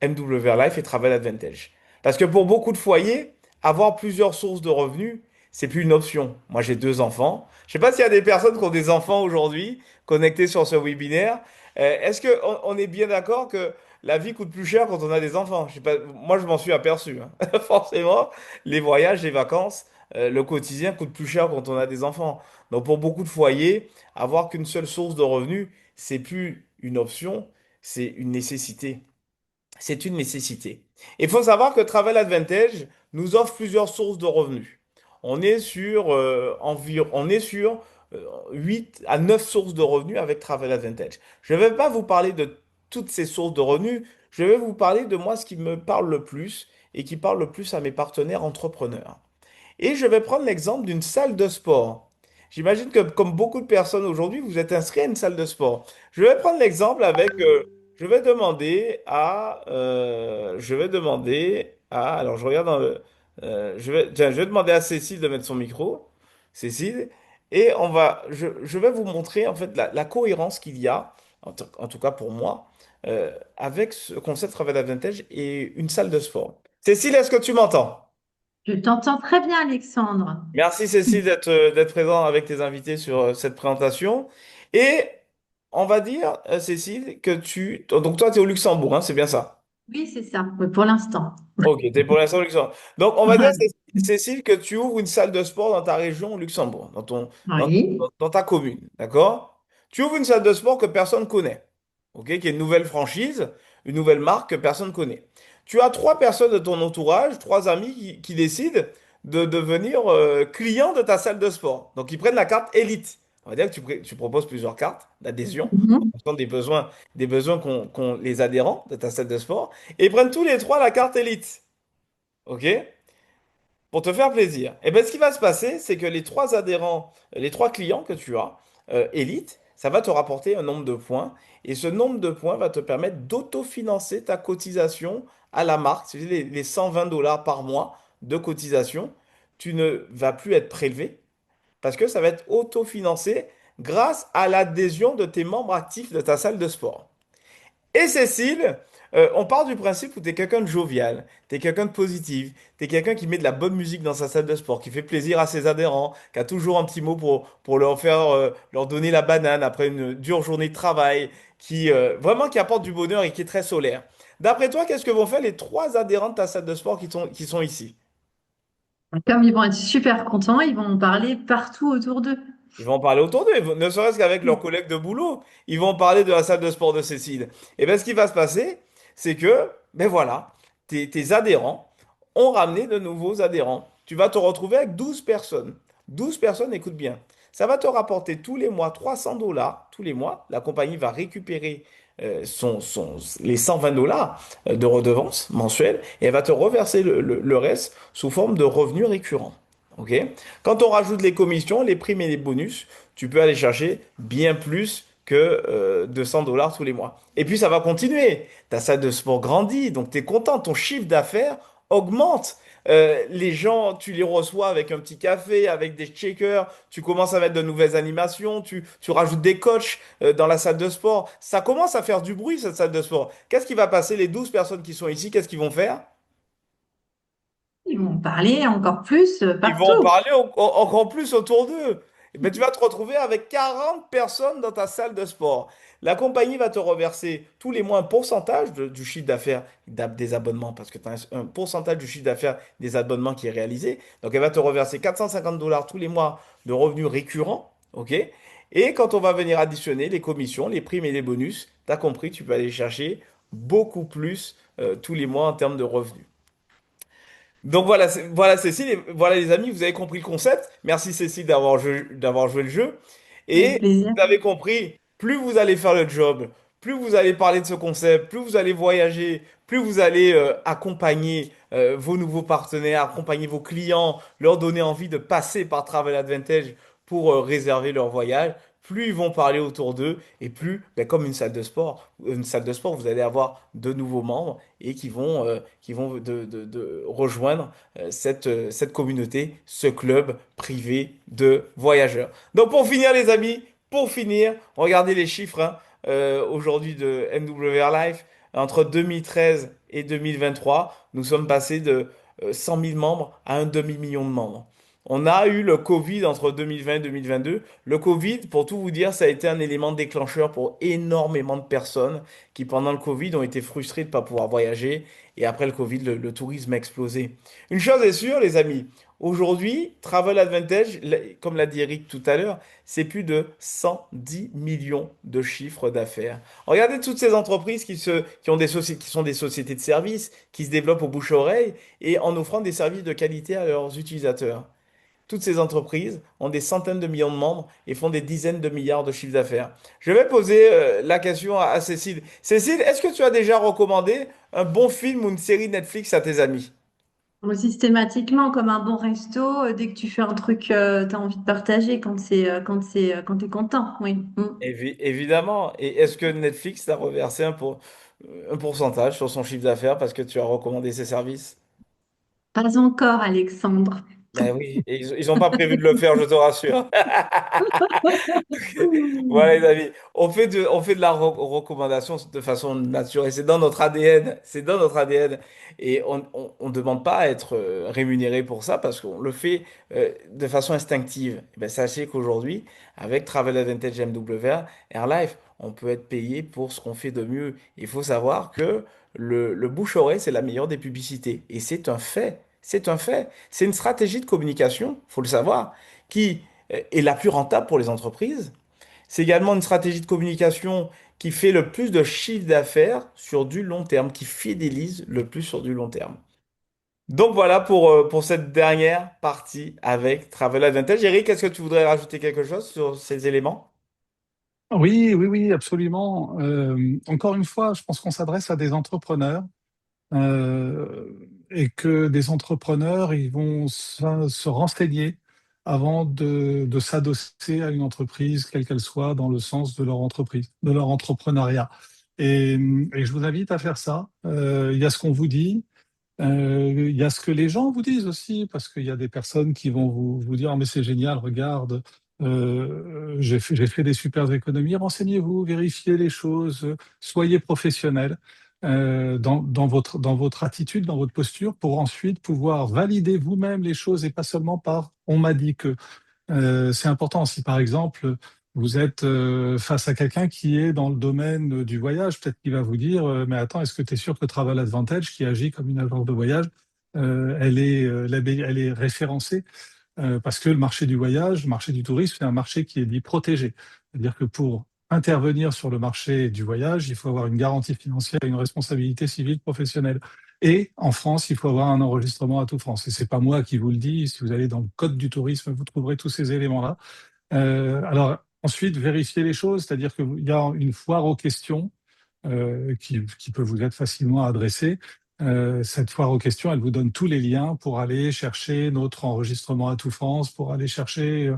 MWR Life et Travel Advantage. Parce que pour beaucoup de foyers, avoir plusieurs sources de revenus, c'est plus une option. Moi, j'ai 2 enfants. Je sais pas s'il y a des personnes qui ont des enfants aujourd'hui connectés sur ce webinaire. Est-ce que on est bien d'accord que la vie coûte plus cher quand on a des enfants? Je sais pas, moi, je m'en suis aperçu, hein. Forcément, les voyages, les vacances, le quotidien coûte plus cher quand on a des enfants. Donc pour beaucoup de foyers, avoir qu'une seule source de revenus, c'est plus une option, c'est une nécessité. C'est une nécessité. Il faut savoir que Travel Advantage nous offre plusieurs sources de revenus. On est sur 8 à 9 sources de revenus avec Travel Advantage. Je ne vais pas vous parler de toutes ces sources de revenus, je vais vous parler de moi ce qui me parle le plus et qui parle le plus à mes partenaires entrepreneurs. Et je vais prendre l'exemple d'une salle de sport. J'imagine que comme beaucoup de personnes aujourd'hui, vous êtes inscrit à une salle de sport. Je vais prendre l'exemple avec, alors je regarde dans le, tiens, je vais demander à Cécile de mettre son micro. Cécile, et je vais vous montrer en fait la cohérence qu'il y a, en tout cas pour moi, avec ce concept Travel Advantage et une salle de sport. Cécile, est-ce que tu m'entends? Je t'entends très bien, Alexandre. Merci Cécile d'être présent avec tes invités sur cette présentation. Et on va dire, Cécile, que donc toi, tu es au Luxembourg, hein, c'est bien ça? Oui, c'est ça, oui, pour l'instant. Ok, tu es pour l'instant au Luxembourg. Donc on va dire, Cécile, que tu ouvres une salle de sport dans ta région au Luxembourg, Oui. dans ta commune, d'accord? Tu ouvres une salle de sport que personne connaît, ok? Qui est une nouvelle franchise, une nouvelle marque que personne connaît. Tu as 3 personnes de ton entourage, 3 amis qui décident de devenir clients de ta salle de sport. Donc ils prennent la carte Elite. On va dire que tu proposes plusieurs cartes d'adhésion en Mhm. fonction des besoins qu'ont les adhérents de ta salle de sport. Et ils prennent tous les 3 la carte Elite. OK? Pour te faire plaisir. Et bien, ce qui va se passer, c'est que les 3 adhérents, les 3 clients que tu as, Elite, ça va te rapporter un nombre de points. Et ce nombre de points va te permettre d'autofinancer ta cotisation à la marque. C'est les 120 dollars par mois de cotisation. Tu ne vas plus être prélevé parce que ça va être autofinancé grâce à l'adhésion de tes membres actifs de ta salle de sport. Et Cécile, on part du principe où tu es quelqu'un de jovial, tu es quelqu'un de positif, tu es quelqu'un qui met de la bonne musique dans sa salle de sport, qui fait plaisir à ses adhérents, qui a toujours un petit mot pour leur faire, leur donner la banane après une dure journée de travail, vraiment qui apporte du bonheur et qui est très solaire. D'après toi, qu'est-ce que vont faire les 3 adhérents de ta salle de sport qui sont ici? Comme ils vont être super contents, ils vont en parler partout autour d'eux. Ils vont en parler autour d'eux, ne serait-ce qu'avec leurs collègues de boulot. Ils vont parler de la salle de sport de Cécile. Et bien, ce qui va se passer, c'est que, ben voilà, tes adhérents ont ramené de nouveaux adhérents. Tu vas te retrouver avec 12 personnes. 12 personnes, écoute bien. Ça va te rapporter tous les mois 300 dollars. Tous les mois, la compagnie va récupérer les 120 dollars de redevance mensuelle et elle va te reverser le reste sous forme de revenus récurrents. OK? Quand on rajoute les commissions, les primes et les bonus, tu peux aller chercher bien plus que 200 dollars tous les mois. Et puis ça va continuer. Ta salle de sport grandit, donc tu es content, ton chiffre d'affaires augmente. Les gens, tu les reçois avec un petit café, avec des shakers, tu commences à mettre de nouvelles animations, tu rajoutes des coachs dans la salle de sport. Ça commence à faire du bruit, cette salle de sport. Qu'est-ce qui va passer? Les 12 personnes qui sont ici, qu'est-ce qu'ils vont faire? Ils vont en parler encore plus Ils vont en partout. parler encore plus autour d'eux. eh ben, tu vas te retrouver avec 40 personnes dans ta salle de sport. La compagnie va te reverser tous les mois un pourcentage du chiffre d'affaires des abonnements, parce que tu as un pourcentage du chiffre d'affaires des abonnements qui est réalisé. Donc, elle va te reverser 450 dollars tous les mois de revenus récurrents. OK? Et quand on va venir additionner les commissions, les primes et les bonus, tu as compris, tu peux aller chercher beaucoup plus tous les mois en termes de revenus. Donc voilà, voilà Cécile, et voilà les amis, vous avez compris le concept. Merci Cécile d'avoir joué le jeu. Avec Et plaisir. vous avez compris, plus vous allez faire le job, plus vous allez parler de ce concept, plus vous allez voyager, plus vous allez accompagner vos nouveaux partenaires, accompagner vos clients, leur donner envie de passer par Travel Advantage pour réserver leur voyage, plus ils vont parler autour d'eux et plus, ben, comme une salle de sport, vous allez avoir de nouveaux membres et qui vont de rejoindre cette communauté, ce club privé de voyageurs. Donc pour finir les amis, pour finir, regardez les chiffres hein, aujourd'hui de MWR Life. Entre 2013 et 2023, nous sommes passés de 100 000 membres à un demi-million de membres. On a eu le Covid entre 2020 et 2022. Le Covid, pour tout vous dire, ça a été un élément déclencheur pour énormément de personnes qui, pendant le Covid, ont été frustrées de ne pas pouvoir voyager. Et après le Covid, le tourisme a explosé. Une chose est sûre, les amis. Aujourd'hui, Travel Advantage, comme l'a dit Eric tout à l'heure, c'est plus de 110 millions de chiffres d'affaires. Regardez toutes ces entreprises qui ont qui sont des sociétés de services, qui se développent au bouche-oreille et en offrant des services de qualité à leurs utilisateurs. Toutes ces entreprises ont des centaines de millions de membres et font des dizaines de milliards de chiffres d'affaires. Je vais poser la question à Cécile. Cécile, est-ce que tu as déjà recommandé un bon film ou une série Netflix à tes amis? Bon, systématiquement, comme un bon resto, dès que tu fais un truc, tu as envie de partager quand t'es content. Oui. Mm. Évidemment. Et est-ce que Netflix t'a reversé un pourcentage sur son chiffre d'affaires parce que tu as recommandé ses services? Pas encore, Alexandre. Ben oui, et ils n'ont pas prévu de le faire, je te rassure. Voilà, les amis. On fait de la recommandation de façon naturelle. C'est dans notre ADN. C'est dans notre ADN. Et on ne demande pas à être rémunéré pour ça parce qu'on le fait de façon instinctive. Eh ben, sachez qu'aujourd'hui, avec Travel Advantage MWR, Airlife, on peut être payé pour ce qu'on fait de mieux. Il faut savoir que le bouche-oreille, c'est la meilleure des publicités. Et c'est un fait. C'est un fait. C'est une stratégie de communication, faut le savoir, qui est la plus rentable pour les entreprises. C'est également une stratégie de communication qui fait le plus de chiffre d'affaires sur du long terme, qui fidélise le plus sur du long terme. Donc voilà pour cette dernière partie avec Travel Advantage. Eric, est-ce que tu voudrais rajouter quelque chose sur ces éléments? Oui, oui, oui, absolument. Encore une fois, je pense qu'on s'adresse à des entrepreneurs et que des entrepreneurs, ils vont se renseigner avant de s'adosser à une entreprise, quelle qu'elle soit, dans le sens de leur entreprise, de leur entrepreneuriat. Et je vous invite à faire ça. Il y a ce qu'on vous dit, il y a ce que les gens vous disent aussi, parce qu'il y a des personnes qui vont vous dire, oh, mais c'est génial, regarde, j'ai fait des super économies. Renseignez-vous, vérifiez les choses, soyez professionnels dans votre attitude, dans votre posture, pour ensuite pouvoir valider vous-même les choses et pas seulement par on m'a dit que. C'est important. Si par exemple, vous êtes face à quelqu'un qui est dans le domaine du voyage, peut-être qu'il va vous dire, mais attends, est-ce que tu es sûr que Travel Advantage, qui agit comme une agence de voyage, elle est référencée? Parce que le marché du voyage, le marché du tourisme, c'est un marché qui est dit protégé. C'est-à-dire que pour intervenir sur le marché du voyage, il faut avoir une garantie financière et une responsabilité civile professionnelle. Et en France, il faut avoir un enregistrement à tout France. Et c'est pas moi qui vous le dis. Si vous allez dans le code du tourisme, vous trouverez tous ces éléments-là. Alors ensuite, vérifier les choses, c'est-à-dire qu'il y a une foire aux questions qui peut vous être facilement adressée. Cette foire aux questions, elle vous donne tous les liens pour aller chercher notre enregistrement à tout France, pour aller chercher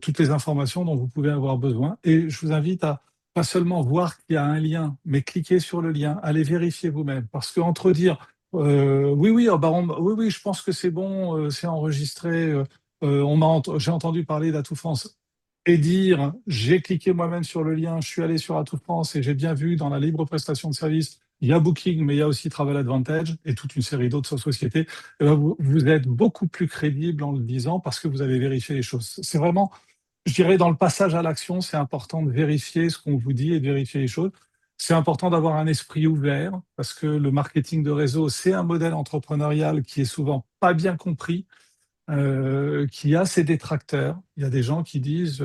toutes les informations dont vous pouvez avoir besoin. Et je vous invite à pas seulement voir qu'il y a un lien, mais cliquer sur le lien, allez vérifier vous-même. Parce qu'entre dire oui, oui, oui, oui, je pense que c'est bon, c'est enregistré, j'ai entendu parler d'Atout France et dire j'ai cliqué moi-même sur le lien, je suis allé sur Atout France et j'ai bien vu dans la libre prestation de services, il y a Booking, mais il y a aussi Travel Advantage et toute une série d'autres sociétés. Eh ben, vous êtes beaucoup plus crédible en le disant parce que vous avez vérifié les choses. C'est vraiment je dirais dans le passage à l'action, c'est important de vérifier ce qu'on vous dit et de vérifier les choses. C'est important d'avoir un esprit ouvert parce que le marketing de réseau, c'est un modèle entrepreneurial qui est souvent pas bien compris, qui a ses détracteurs. Il y a des gens qui disent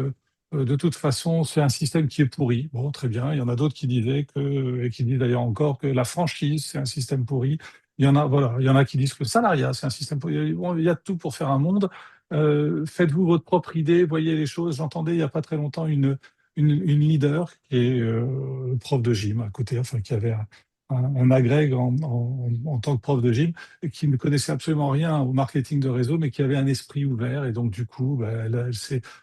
de toute façon, c'est un système qui est pourri. Bon, très bien. Il y en a d'autres qui disaient que, et qui disent d'ailleurs encore que la franchise, c'est un système pourri. Il y en a, voilà, il y en a qui disent que le salariat, c'est un système pourri. Bon, il y a tout pour faire un monde. Faites-vous votre propre idée, voyez les choses. J'entendais il n'y a pas très longtemps une leader qui est prof de gym à côté, enfin qui avait un agrég en tant que prof de gym et qui ne connaissait absolument rien au marketing de réseau, mais qui avait un esprit ouvert. Et donc, du coup, bah,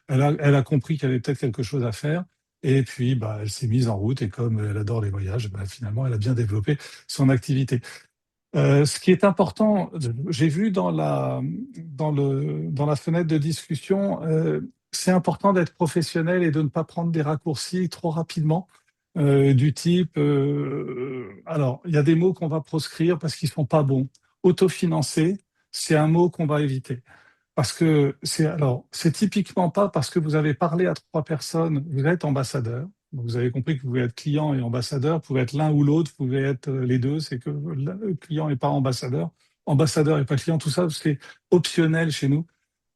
elle a compris qu'il y avait peut-être quelque chose à faire. Et puis, bah, elle s'est mise en route. Et comme elle adore les voyages, bah, finalement, elle a bien développé son activité. Ce qui est important, j'ai vu dans la fenêtre de discussion, c'est important d'être professionnel et de ne pas prendre des raccourcis trop rapidement, du type, alors, il y a des mots qu'on va proscrire parce qu'ils sont pas bons. Autofinancer, c'est un mot qu'on va éviter. Parce que c'est typiquement pas parce que vous avez parlé à trois personnes, vous êtes ambassadeur. Donc, vous avez compris que vous pouvez être client et ambassadeur, vous pouvez être l'un ou l'autre, vous pouvez être les deux, c'est que le client n'est pas ambassadeur, ambassadeur et pas client, tout ça, c'est optionnel chez nous.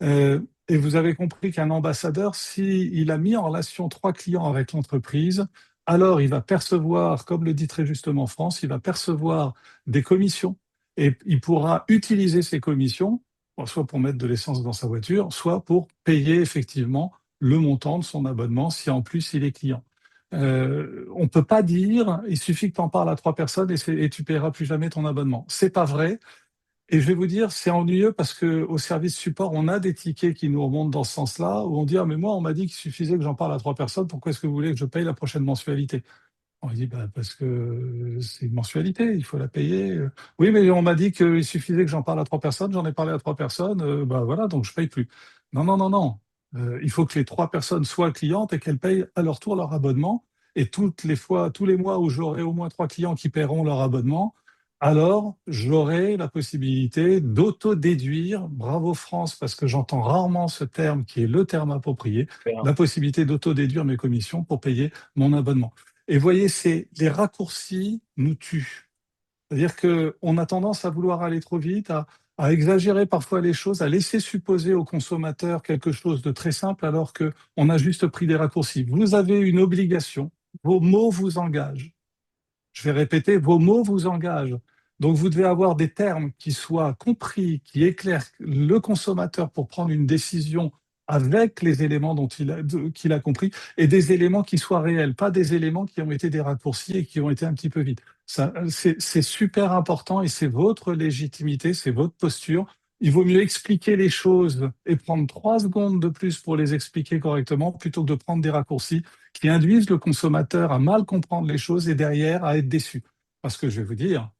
Et vous avez compris qu'un ambassadeur, s'il a mis en relation trois clients avec l'entreprise, alors il va percevoir, comme le dit très justement France, il va percevoir des commissions et il pourra utiliser ces commissions soit pour mettre de l'essence dans sa voiture, soit pour payer effectivement le montant de son abonnement si en plus il est client. On ne peut pas dire, il suffit que tu en parles à trois personnes et tu paieras plus jamais ton abonnement. C'est pas vrai. Et je vais vous dire, c'est ennuyeux parce que au service support, on a des tickets qui nous remontent dans ce sens-là, où on dit, ah, mais moi, on m'a dit qu'il suffisait que j'en parle à trois personnes, pourquoi est-ce que vous voulez que je paye la prochaine mensualité? On dit, bah, parce que c'est une mensualité, il faut la payer. Oui, mais on m'a dit qu'il suffisait que j'en parle à trois personnes, j'en ai parlé à trois personnes, bah voilà, donc je paye plus. Non, non, non, non. Il faut que les trois personnes soient clientes et qu'elles payent à leur tour leur abonnement. Et toutes les fois, tous les mois où j'aurai au moins trois clients qui paieront leur abonnement, alors j'aurai la possibilité d'auto-déduire, bravo France, parce que j'entends rarement ce terme qui est le terme approprié, la possibilité d'auto-déduire mes commissions pour payer mon abonnement. Et voyez, les raccourcis nous tuent. C'est-à-dire qu'on a tendance à vouloir aller trop vite, à exagérer parfois les choses, à laisser supposer au consommateur quelque chose de très simple alors qu'on a juste pris des raccourcis. Vous avez une obligation, vos mots vous engagent. Je vais répéter, vos mots vous engagent. Donc vous devez avoir des termes qui soient compris, qui éclairent le consommateur pour prendre une décision avec les éléments qu'il a compris, et des éléments qui soient réels, pas des éléments qui ont été des raccourcis et qui ont été un petit peu vite. Ça, c'est super important et c'est votre légitimité, c'est votre posture. Il vaut mieux expliquer les choses et prendre 3 secondes de plus pour les expliquer correctement plutôt que de prendre des raccourcis qui induisent le consommateur à mal comprendre les choses et derrière à être déçu. Parce que je vais vous dire,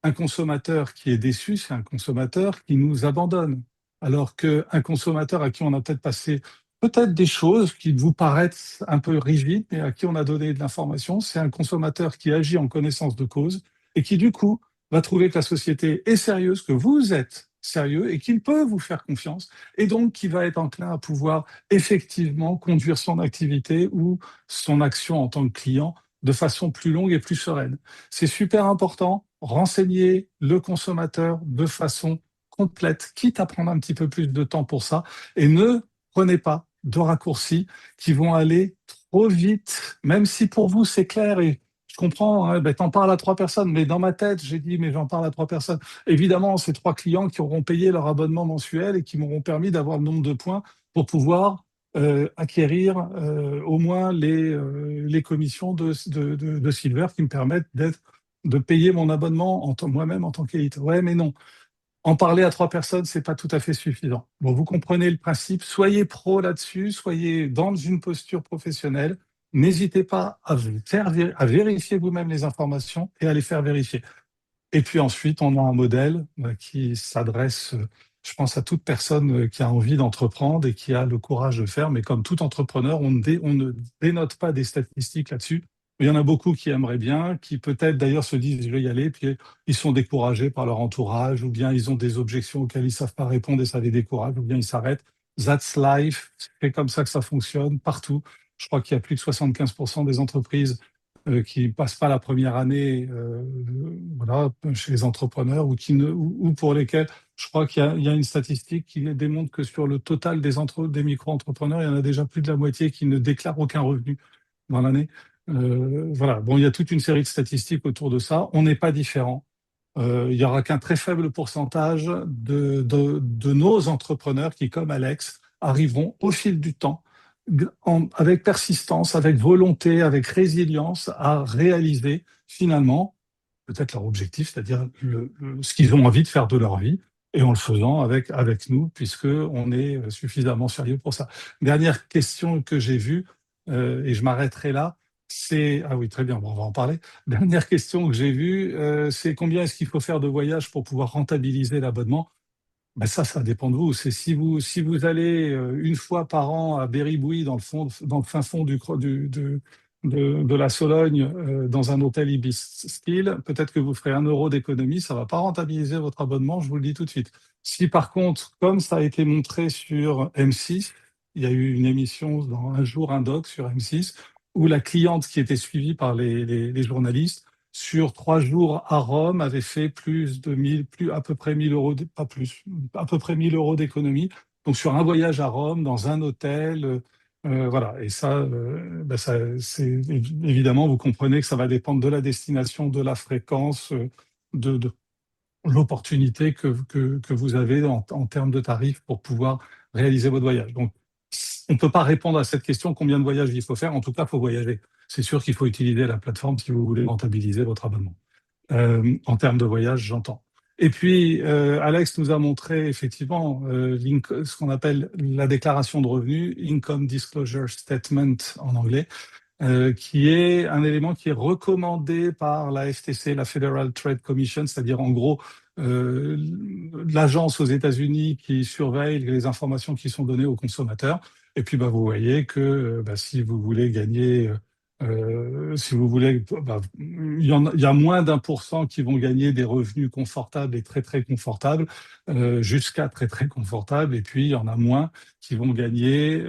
un consommateur qui est déçu, c'est un consommateur qui nous abandonne. Alors qu'un consommateur à qui on a peut-être passé peut-être des choses qui vous paraissent un peu rigides, mais à qui on a donné de l'information, c'est un consommateur qui agit en connaissance de cause et qui, du coup, va trouver que la société est sérieuse, que vous êtes sérieux et qu'il peut vous faire confiance, et donc qui va être enclin à pouvoir effectivement conduire son activité ou son action en tant que client de façon plus longue et plus sereine. C'est super important, renseigner le consommateur de façon complète, quitte à prendre un petit peu plus de temps pour ça, et ne prenez pas de raccourcis qui vont aller trop vite, même si pour vous c'est clair et je comprends, hein, ben, t'en parles à trois personnes, mais dans ma tête, j'ai dit, mais j'en parle à trois personnes. Évidemment, c'est trois clients qui auront payé leur abonnement mensuel et qui m'auront permis d'avoir le nombre de points pour pouvoir acquérir au moins les commissions de Silver qui me permettent de payer mon abonnement moi-même en tant qu'élite. Ouais, mais non. En parler à trois personnes, c'est pas tout à fait suffisant. Bon, vous comprenez le principe. Soyez pro là-dessus, soyez dans une posture professionnelle. N'hésitez pas à vérifier vous-même les informations et à les faire vérifier. Et puis ensuite, on a un modèle qui s'adresse, je pense, à toute personne qui a envie d'entreprendre et qui a le courage de faire. Mais comme tout entrepreneur, on ne dénote pas des statistiques là-dessus. Il y en a beaucoup qui aimeraient bien, qui peut-être d'ailleurs se disent je vais y aller, puis ils sont découragés par leur entourage, ou bien ils ont des objections auxquelles ils ne savent pas répondre et ça les décourage, ou bien ils s'arrêtent. That's life. C'est comme ça que ça fonctionne partout. Je crois qu'il y a plus de 75% des entreprises qui passent pas la première année voilà, chez les entrepreneurs ou pour lesquels je crois qu'il y a une statistique qui démontre que sur le total des micro-entrepreneurs, il y en a déjà plus de la moitié qui ne déclarent aucun revenu dans l'année. Voilà. Bon, il y a toute une série de statistiques autour de ça. On n'est pas différent. Il y aura qu'un très faible pourcentage de nos entrepreneurs qui, comme Alex, arriveront au fil du temps, avec persistance, avec volonté, avec résilience, à réaliser finalement peut-être leur objectif, c'est-à-dire ce qu'ils ont envie de faire de leur vie, et en le faisant avec nous, puisque on est suffisamment sérieux pour ça. Dernière question que j'ai vue, et je m'arrêterai là, c'est... Ah oui, très bien, bon, on va en parler. Dernière question que j'ai vue, c'est combien est-ce qu'il faut faire de voyages pour pouvoir rentabiliser l'abonnement? Ben ça dépend de vous. C'est si vous allez une fois par an à Berry-Bouy, dans le fin fond de la Sologne, dans un hôtel Ibis style, peut-être que vous ferez 1 euro d'économie. Ça va pas rentabiliser votre abonnement, je vous le dis tout de suite. Si par contre, comme ça a été montré sur M6, il y a eu une émission dans Un jour, un doc sur M6, où la cliente qui était suivie par les journalistes sur 3 jours à Rome, avait fait plus de 1000, à peu près 1 000 euros, pas plus, à peu près 1 000 euros d'économie. Donc sur un voyage à Rome, dans un hôtel, voilà. Et ça, ben évidemment, vous comprenez que ça va dépendre de la destination, de la fréquence, de l'opportunité que vous avez en termes de tarifs pour pouvoir réaliser votre voyage. Donc, on ne peut pas répondre à cette question, combien de voyages il faut faire. En tout cas, il faut voyager. C'est sûr qu'il faut utiliser la plateforme si vous voulez rentabiliser votre abonnement. En termes de voyage, j'entends. Et puis, Alex nous a montré effectivement ce qu'on appelle la déclaration de revenus, Income Disclosure Statement en anglais, qui est un élément qui est recommandé par la FTC, la Federal Trade Commission, c'est-à-dire en gros euh, l'agence aux États-Unis qui surveille les informations qui sont données aux consommateurs. Et puis bah, vous voyez que si vous voulez gagner, si vous voulez, il y a moins d'1% qui vont gagner des revenus confortables et très très confortables, jusqu'à très très confortables. Et puis il y en a moins qui vont gagner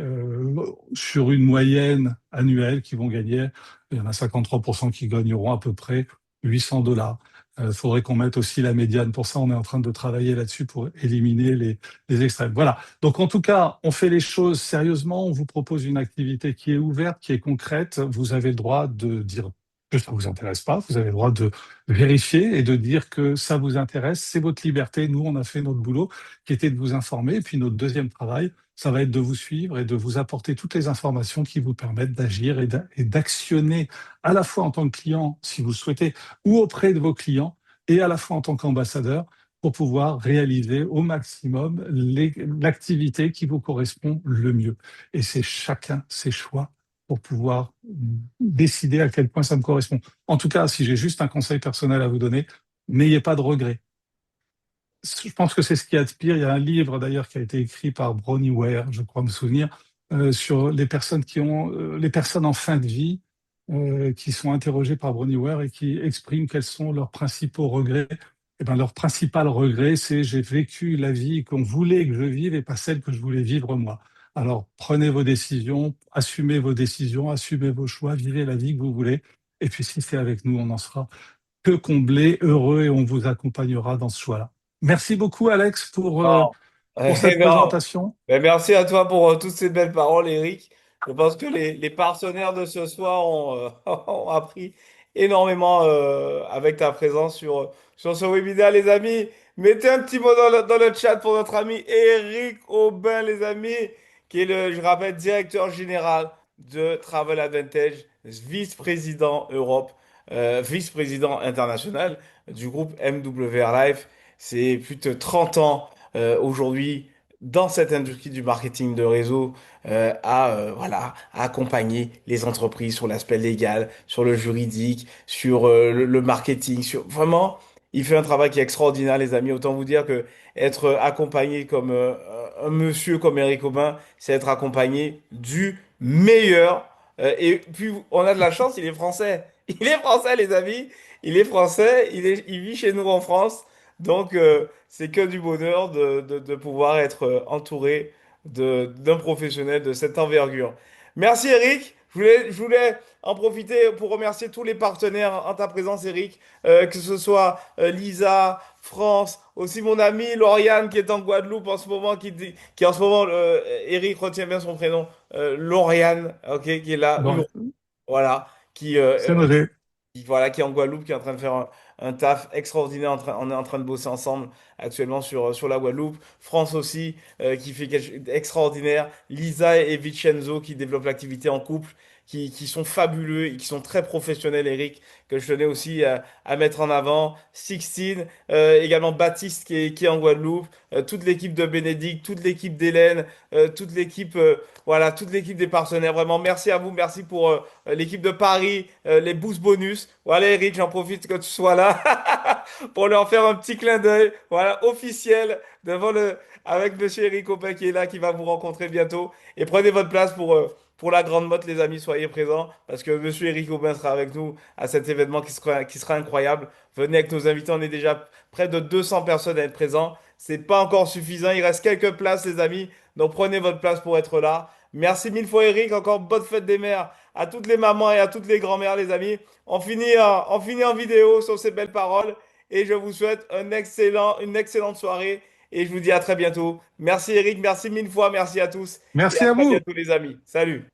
sur une moyenne annuelle, qui vont gagner, il y en a 53% qui gagneront à peu près 800 $. Il faudrait qu'on mette aussi la médiane. Pour ça, on est en train de travailler là-dessus pour éliminer les extrêmes. Voilà. Donc, en tout cas, on fait les choses sérieusement. On vous propose une activité qui est ouverte, qui est concrète. Vous avez le droit de dire que ça vous intéresse pas. Vous avez le droit de vérifier et de dire que ça vous intéresse. C'est votre liberté. Nous, on a fait notre boulot, qui était de vous informer. Et puis, notre deuxième travail, ça va être de vous suivre et de vous apporter toutes les informations qui vous permettent d'agir et d'actionner à la fois en tant que client, si vous le souhaitez, ou auprès de vos clients, et à la fois en tant qu'ambassadeur, pour pouvoir réaliser au maximum l'activité qui vous correspond le mieux. Et c'est chacun ses choix pour pouvoir décider à quel point ça me correspond. En tout cas, si j'ai juste un conseil personnel à vous donner, n'ayez pas de regrets. Je pense que c'est ce qui inspire. Il y a un livre d'ailleurs qui a été écrit par Bronnie Ware, je crois me souvenir, sur les personnes les personnes en fin de vie, qui sont interrogées par Bronnie Ware et qui expriment quels sont leurs principaux regrets. Eh ben, leur principal regret, c'est j'ai vécu la vie qu'on voulait que je vive et pas celle que je voulais vivre moi. Alors prenez vos décisions, assumez vos choix, vivez la vie que vous voulez. Et puis si c'est avec nous, on en sera que comblé, heureux et on vous accompagnera dans ce choix-là. Merci beaucoup, Alex, Non. pour Eh cette ben, présentation. merci à toi pour toutes ces belles paroles, Eric. Je pense que les partenaires de ce soir ont, ont appris énormément avec ta présence sur ce webinaire, les amis. Mettez un petit mot dans le chat pour notre ami Eric Aubin, les amis, qui est je rappelle, directeur général de Travel Advantage, vice-président Europe, vice-président international du groupe MWR Life. C'est plus de 30 ans aujourd'hui dans cette industrie du marketing de réseau voilà, à accompagner les entreprises sur l'aspect légal, sur le juridique, sur le marketing, sur vraiment, il fait un travail qui est extraordinaire, les amis. Autant vous dire que être accompagné comme un monsieur comme Eric Aubin, c'est être accompagné du meilleur. Et puis on a de la chance, il est français. Il est français, les amis. Il est français. Il vit chez nous en France. Donc c'est que du bonheur de pouvoir être entouré d'un professionnel de cette envergure. Merci Eric. Je voulais en profiter pour remercier tous les partenaires en ta présence, Eric, que ce soit Lisa, France, aussi mon ami Lauriane qui est en Guadeloupe en ce moment, qui en ce moment, Eric retient bien son prénom, Lauriane, ok, qui est là, Bon, voilà, c'est noté. voilà, qui est en Guadeloupe, qui est en train de faire un taf extraordinaire. On est en train de bosser ensemble actuellement sur la Guadeloupe. France aussi, qui fait quelque chose d'extraordinaire. Lisa et Vincenzo qui développent l'activité en couple, qui sont fabuleux et qui sont très professionnels, Eric, que je tenais aussi à mettre en avant. Sixtine, également Baptiste qui est en Guadeloupe, toute l'équipe de Bénédicte, toute l'équipe d'Hélène, toute l'équipe, voilà, toute l'équipe des partenaires. Vraiment, merci à vous, merci pour l'équipe de Paris, les boosts bonus. Voilà, Eric, j'en profite que tu sois là pour leur faire un petit clin d'œil, voilà, officiel, avec Monsieur Eric Aubin qui est là, qui va vous rencontrer bientôt. Et prenez votre place pour la grande motte, les amis, soyez présents, parce que Monsieur Eric Aubin sera avec nous à cet événement qui sera incroyable. Venez avec nos invités, on est déjà près de 200 personnes à être présents. C'est pas encore suffisant, il reste quelques places, les amis. Donc prenez votre place pour être là. Merci mille fois, Eric. Encore bonne fête des mères à toutes les mamans et à toutes les grand-mères, les amis. On finit en vidéo sur ces belles paroles et je vous souhaite une excellente soirée et je vous dis à très bientôt. Merci Eric, merci mille fois, merci à tous et Merci à à très vous. bientôt les amis. Salut.